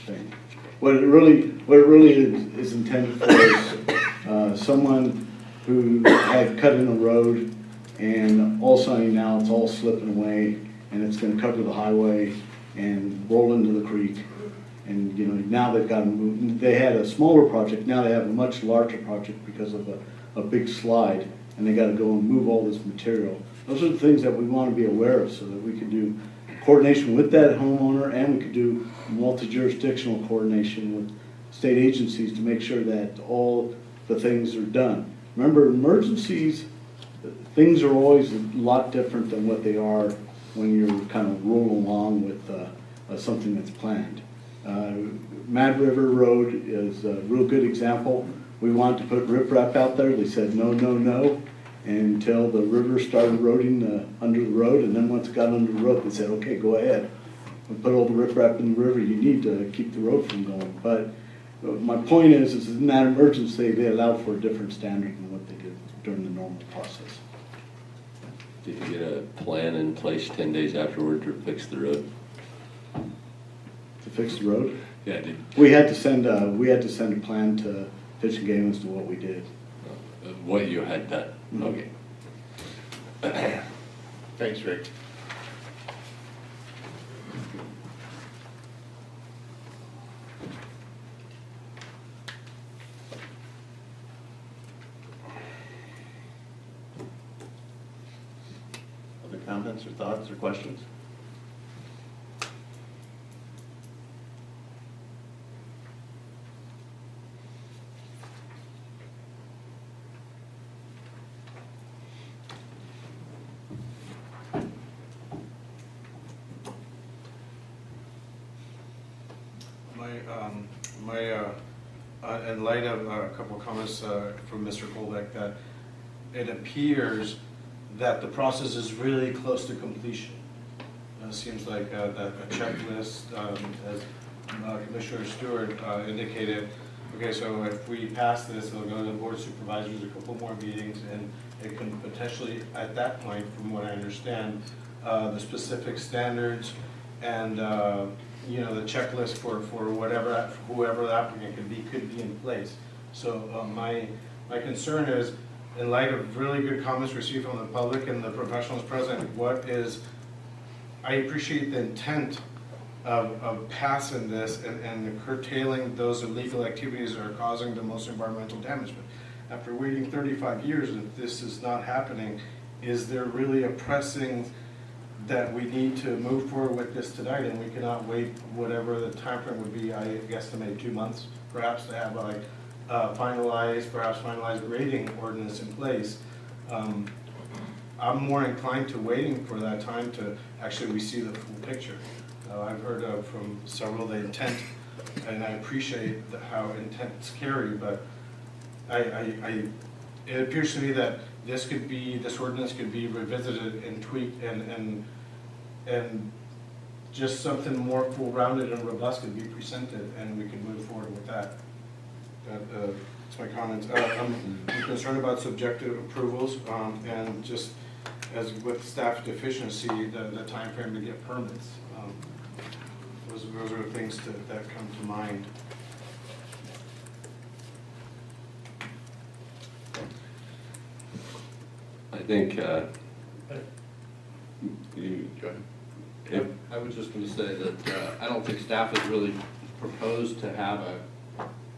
thing. What it really is intended for is someone who had cut in a road and all of a sudden now it's all slipping away and it's going to cover the highway and roll into the creek. And you know, now they've got to move. They had a smaller project, now they have a much larger project because of a big slide, and they got to go and move all this material. Those are the things that we want to be aware of so that we can do coordination with that homeowner, and we could do multi-jurisdictional coordination with state agencies to make sure that all the things are done. Remember, emergencies, things are always a lot different than what they are when you're kind of rolling along with something that's planned. Mad River Road is a real good example. We wanted to put riprap out there. They said no, no, no, until the river started eroding under the road, and then once it got under the road, they said, okay, go ahead. We put all the riprap in the river you need to keep the road from going. But my point is in that emergency, they allowed for a different standard than what they did during the normal process. Did you get a plan in place 10 days afterward to fix the road? To fix the road? Yeah, we had to send a plan to Fish and Game as to what we did. What you had done. Mm-hmm. Okay. Thanks, Rick. comments or thoughts or questions? In light of a couple of comments from Mr. Colbeck, that it appears that the process is really close to completion. It seems like that a checklist, as Commissioner Stewart indicated, okay, so if we pass this, it'll go to the Board of Supervisors, a couple more meetings, and it can potentially, at that point, from what I understand, the specific standards and you know, the checklist for whatever, whoever the applicant could be in place. So my concern is, in light of really good comments received from the public and the professionals present, I appreciate the intent of passing this and curtailing those illegal activities that are causing the most environmental damage. But after waiting 35 years, if this is not happening, is there really a pressing that we need to move forward with this tonight, and we cannot wait whatever the time frame would be? I guesstimate 2 months, perhaps, to have like finalized grading ordinance in place. I'm more inclined to waiting for that time to actually we see the full picture. I've heard from several the intent, and I appreciate how intent's carried, but it appears to me that this ordinance could be revisited and tweaked, and just something more full-rounded and robust could be presented, and we can move forward with that. That's my comments. I'm concerned about subjective approvals, and just as with staff deficiency, the time frame to get permits. Those are things that come to mind. I think, you go ahead. I was just going to say that I don't think staff has really proposed to have a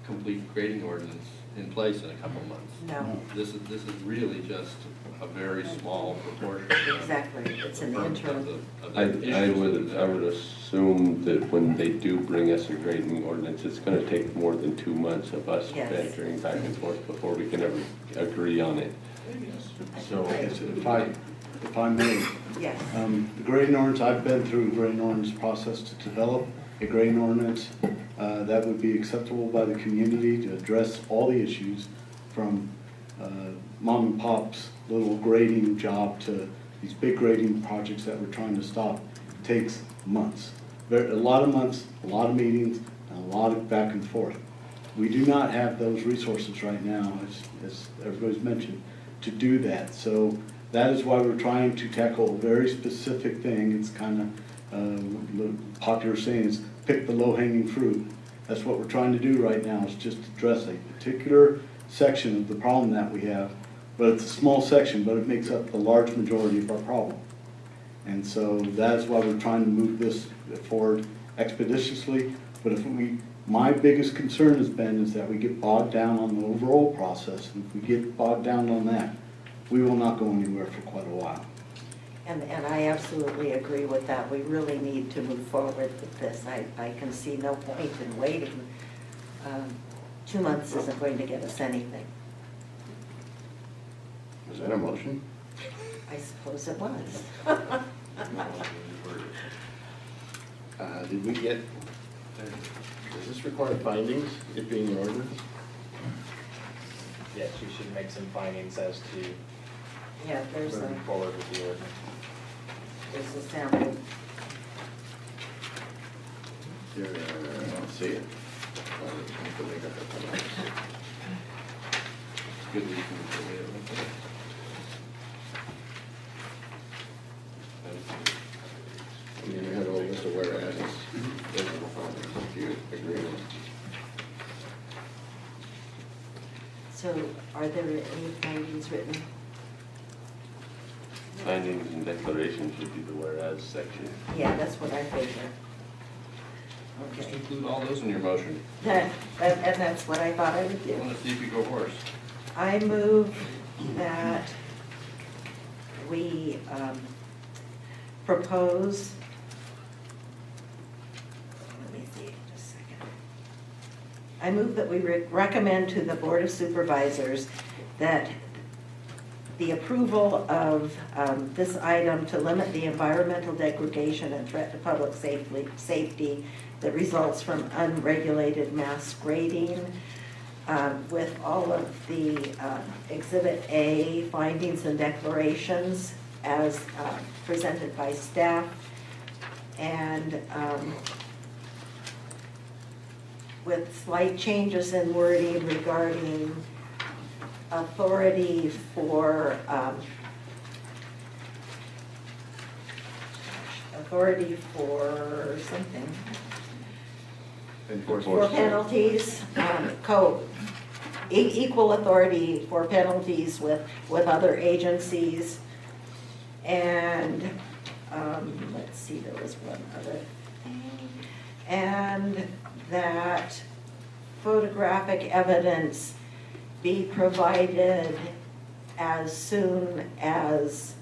complete grading ordinance in place in a couple months. No. This is really just a very small proportion. Exactly, it's an interim. I would assume that when they do bring us a grading ordinance, it's gonna take more than 2 months of us Yes. bantering back and forth before we can ever agree on it. So if I may, Yes. the grading ordinance, I've been through a grading ordinance process to develop a grading ordinance that would be acceptable by the community to address all the issues from mom and pop's little grading job to these big grading projects that we're trying to stop. It takes months, a lot of months, a lot of meetings, and a lot of back and forth. We do not have those resources right now, as everybody's mentioned, to do that. So that is why we're trying to tackle a very specific thing. It's kind of the popular saying is pick the low-hanging fruit. That's what we're trying to do right now, is just address a particular section of the problem that we have. But it's a small section, but it makes up the large majority of our problem. And so that's why we're trying to move this forward expeditiously. But my biggest concern has been is that we get bogged down on the overall process. And if we get bogged down on that, we will not go anywhere for quite a while. And I absolutely agree with that. We really need to move forward with this. I can see no point in waiting. 2 months isn't going to get us anything. Is that a motion? I suppose it was. Did we get, does this require findings, it being an ordinance? Yes, you should make some findings as to Yeah, there's moving a, forward with the ordinance. there's a sample. Let's see it. Good that you can I mean, I had a whole list of whereas. If you agree. So are there any findings written? Findings and declarations should be the whereas section. Yeah, that's what I figured. Just Okay. include all those in your motion. And that's what I thought I would I do. want to see if you go horse. I move that we propose, let me see, just a second. I move that we recommend to the Board of Supervisors that the approval of this item to limit the environmental degradation and threat to public safety that results from unregulated mass grading, with all of the Exhibit A findings and declarations as presented by staff, and with slight changes in wording regarding authority for something. For penalties, equal authority for penalties with other agencies. And let's see, there was one other thing. And that photographic evidence be provided as soon as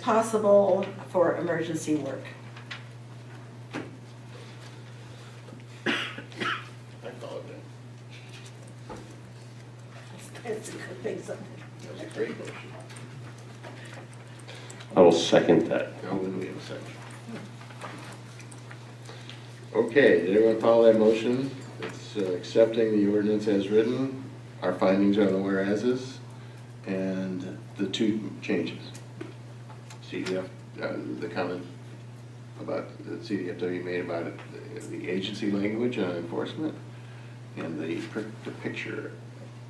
possible for emergency work. It's a good thing, something. That's a great motion. I will second that. Now, when we have a second. Okay, did everyone follow that motion? It's accepting the ordinance as written, our findings are on the whereases, and the two changes. CDF, the comment about the CDFW made about it, the agency language on enforcement, and the picture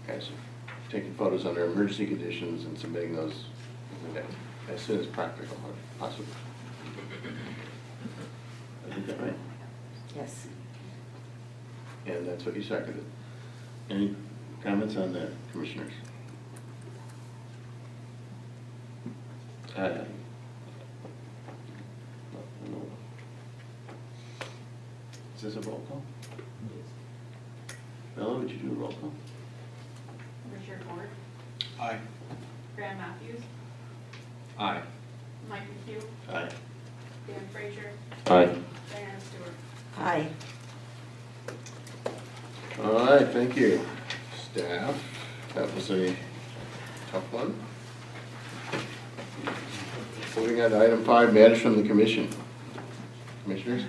as taking photos under emergency conditions and submitting those as soon as practical, possible. I think that right? Yes. And that's what you seconded. Any comments on that, commissioners? No. Is this a roll call? Bella, would you do a roll call? Richard Ford, Aye. Graham Matthews, Aye. Mike McHugh, Aye. Dan Frazier, Aye. Diana Stewart. Aye. All right, thank you, staff. That was a tough one. Moving on to item 5, matters from the commission. Commissioners?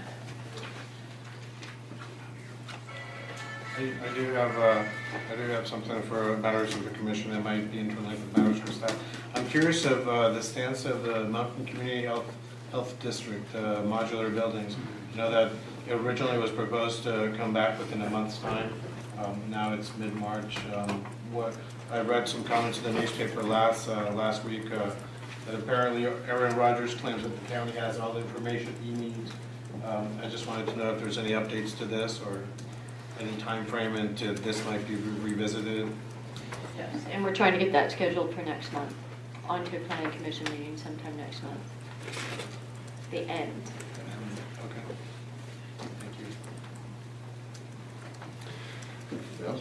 I do have something for matters of the commission that might be interlinked with matters for staff. I'm curious of the stance of the Mountain Community Health District, modular buildings. You know that it originally was proposed to come back within a month's time. Now it's mid-March. I read some comments in the newspaper last week that apparently Aaron Rodgers claims that the county has all the information he needs. I just wanted to know if there's any updates to this or any time frame into this might be revisited. Yes, and we're trying to get that scheduled for next month, onto a planning commission meeting sometime next month. The end. Okay. Thank you. Yes?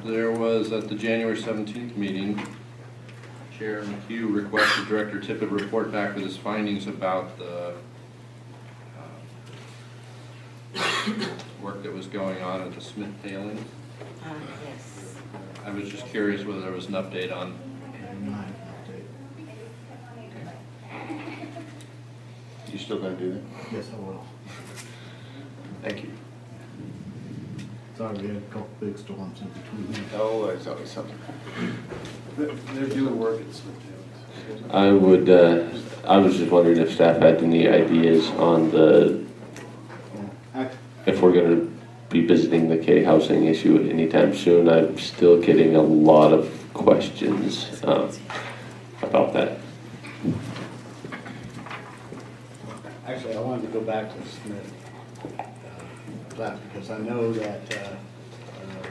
There was, at the January 17th meeting, Chair McHugh requested Director Tippett report back with his findings about the work that was going on at the Smith tailings. Yes. I was just curious whether there was an update on. You still gonna do that? Yes, I will. Thank you. Sorry, we had a couple big storms in between. Oh, there's always something. They're doing work at Smith Taylor's. I was just wondering if staff had any ideas on if we're gonna be visiting the K housing issue anytime soon. I'm still getting a lot of questions about that. Actually, I wanted to go back to Smith plat because I know that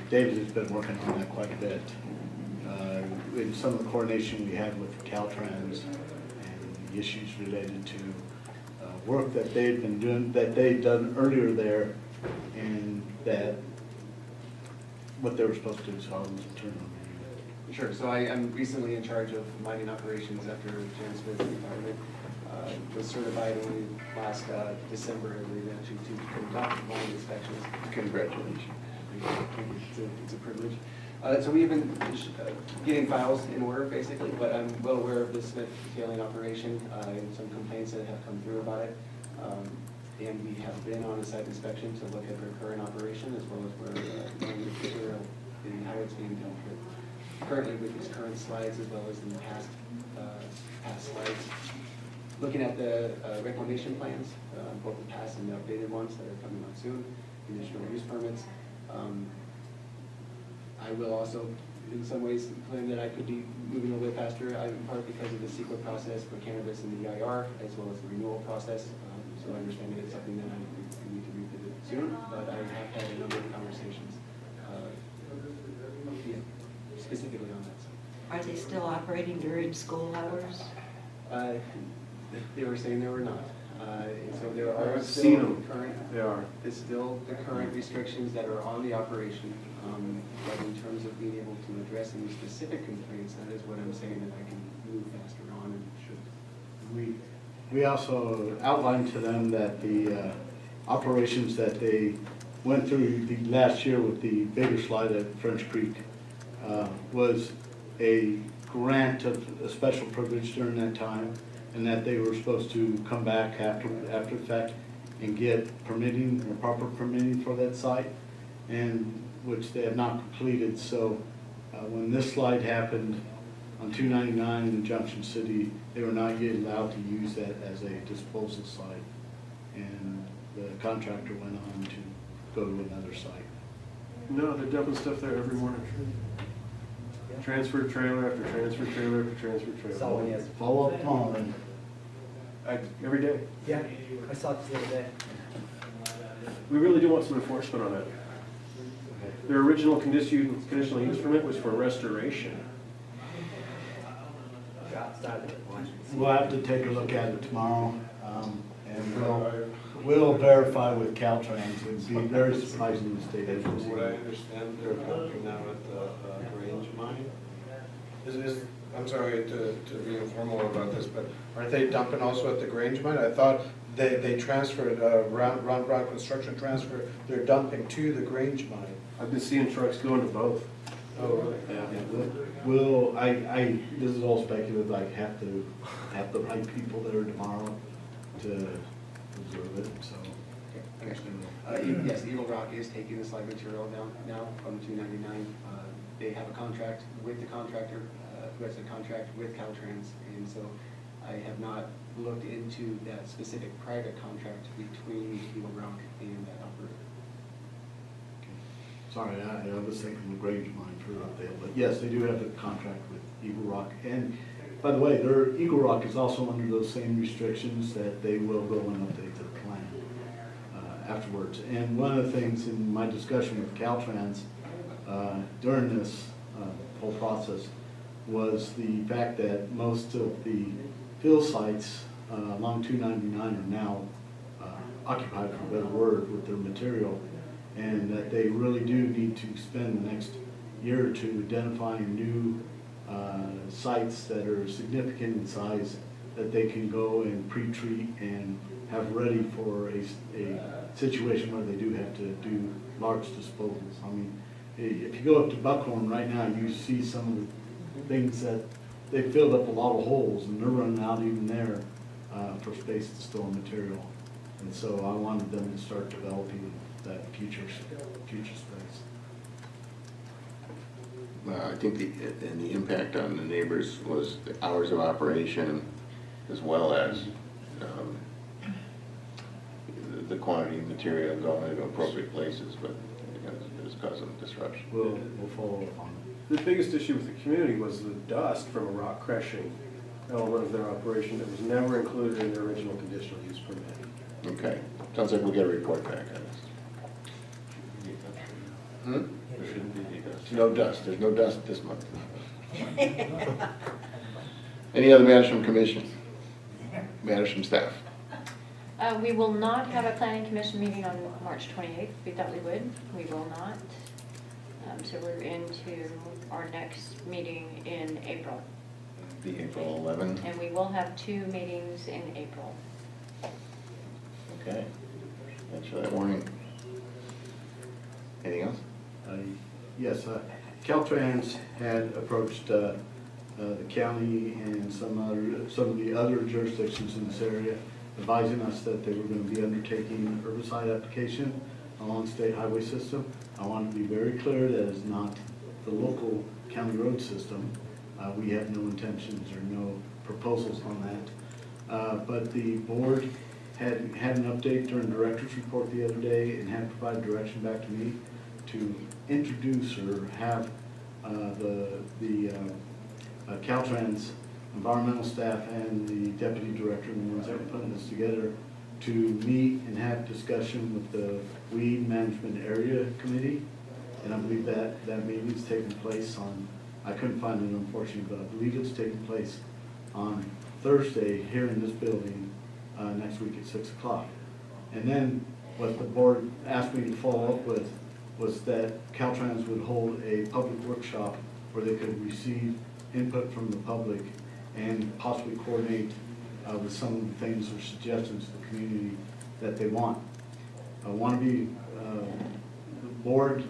David has been working on that quite a bit. In some of the coordination we had with Caltrans and the issues related to work that they've been doing, that they'd done earlier there, and that what they were supposed to do, so I'll turn it over to you. Sure, so I'm recently in charge of mining operations after Jan Smith's retirement. Was certified only last December, I believe, actually, to conduct mine inspections. Congratulations. It's a privilege. So we've been getting files in order, basically, but I'm well aware of the Smith tailing operation and some complaints that have come through about it. And we have been on a site inspection to look at their current operation as well as where the material and how it's being dealt with. Currently with these current slides as well as in the past slides. Looking at the reclamation plans, both the past and the updated ones that are coming out soon, conditional use permits. I will also, in some ways, claim that I could be moving a little bit faster, in part because of the CEQA process for cannabis and the EIR, as well as the renewal process. So I understand that it's something that I need to revisit soon, but I have had a number of conversations specifically on that side. Are they still operating during school hours? They were saying they were not. So there are I've seen still them. current. They are. There's still the current restrictions that are on the operation. But in terms of being able to address any specific complaints, that is what I'm saying that I can move faster on and should. We also outlined to them that the operations that they went through the last year with the bigger slide at French Creek was a grant of a special privilege during that time, and that they were supposed to come back after the fact and get permitting, or proper permitting for that site, and which they have not completed. So when this slide happened on 299 in Junction City, they were not yet allowed to use that as a disposal site, and the contractor went on to go to another site. No, they're dumping stuff there every morning. Transfer trailer after transfer trailer after transfer trailer. Saw one Follow up on Every day. Yeah, I saw it the other day. We really do want some enforcement on that. Their original conditional use permit was for restoration. We'll have to take a look at it tomorrow, and we'll verify with Caltrans. It'd be very surprising to state agency. From what I understand, they're dumping now at the Grange mine. I'm sorry to be informal about this, but aren't they dumping also at the Grange mine? I thought they transferred, Ron Construction transfer, they're dumping to the Grange mine. I've been seeing trucks going to both. Oh, really? Yeah. This is all speculative. I have to have the right people there tomorrow to observe it, so. Yes, Eagle Rock is taking the slide material down now from 299. They have a contract with the contractor, who has a contract with Caltrans, and so I have not looked into that specific private contract between Eagle Rock and that operator. Sorry, I was thinking the Grange mine for Updale, but yes, they do have a contract with Eagle Rock. And by the way, Eagle Rock is also under those same restrictions that they will go and update their plan afterwards. And one of the things in my discussion with Caltrans during this whole process was the fact that most of the fill sites along 299 are now occupied, for a better word, with their material, and that they really do need to spend the next year or two identifying new sites that are significant in size that they can go and pre-treat and have ready for a situation where they do have to do large disposals. I mean, if you go up to Buckhorn right now, you see some of the things that they filled up a lot of holes, and they're running out even there for space to store material. And so I wanted them to start developing that future space. I think the impact on the neighbors was the hours of operation as well as the quantity of material going to appropriate places, but it was causing disruption. We'll follow up on it. The biggest issue with the community was the dust from a rock crushing element of their operation that was never included in their original conditional use permit. Okay, sounds like we'll get a report back on this. There shouldn't be any dust. No dust, there's no dust this month. Any other matters from commission? Matters from staff? We will not have a planning commission meeting on March 28th. We thought we would. We will not. So we're into our next meeting in April. The April 11. And we will have 2 meetings in April. Okay. Thanks for that warning. Anything else? Yes, Caltrans had approached the county and some of the other jurisdictions in this area, advising us that they were going to be undertaking an herbicide application along state highway system. I want to be very clear that is not the local county road system. We have no intentions or no proposals on that. But the board had an update during director's report the other day and had provided direction back to me to introduce or have the Caltrans environmental staff and the deputy director, and the ones that are putting this together, to meet and have discussion with the weed management area committee. And I believe that meeting's taking place on, I couldn't find it unfortunately, but I believe it's taking place on Thursday here in this building next week at 6 o'clock. And then what the board asked me to follow up with was that Caltrans would hold a public workshop where they could receive input from the public and possibly coordinate with some of the things or suggestions to the community that they want. I want to be, the board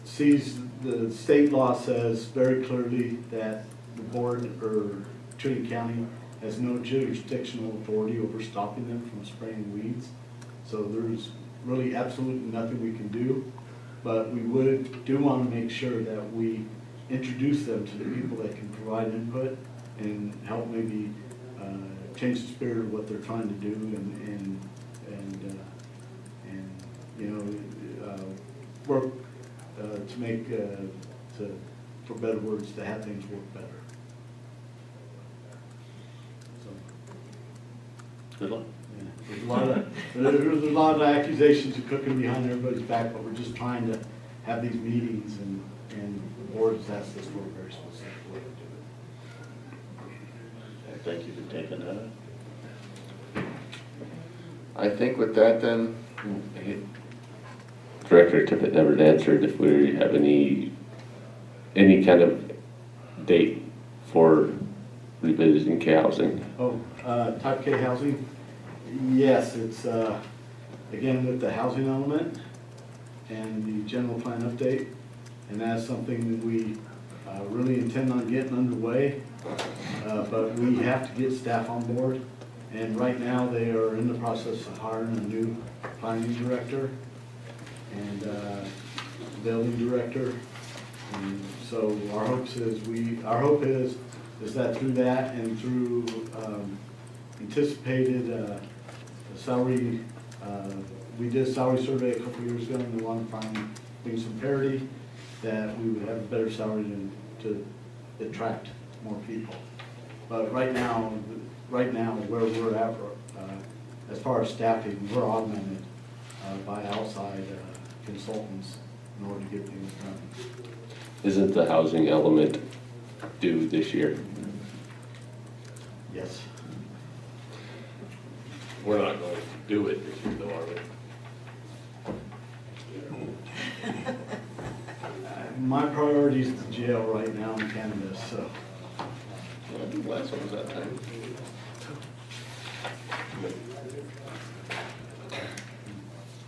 sees, the state law says very clearly that the board or Trinity County has no jurisdictional authority over stopping them from spraying weeds. So there's really absolutely nothing we can do, but we do want to make sure that we introduce them to the people that can provide input and help maybe change the spirit of what they're trying to do and you know, work to make, for better words, to have things work better. So, Good luck. yeah, there's a lot of accusations of cooking behind everybody's back, but we're just trying to have these meetings, and the board has asked us for a very specific way to do it. Thank you for taking that. I think with that then, Director Tippett never answered if we have any kind of date for revisiting K-housing. Oh, type K housing? Yes, it's, again, with the housing element and the general plan update. And that's something that we really intend on getting underway. But we have to get staff on board. And right now, they are in the process of hiring a new planning director and building director. And so our hope is that through that and through anticipated salary, we did a salary survey a couple years ago, and we want to find maybe some parity, that we would have a better salary to attract more people. But right now where we're at, as far as staffing, we're augmented by outside consultants in order to get things done. Isn't the housing element due this year? Yes. We're not going to do it this year, though, are we? My priority is the jail right now in cannabis, so. well, I think the last one was that time.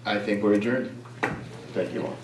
I think we're adjourned. Thank you all.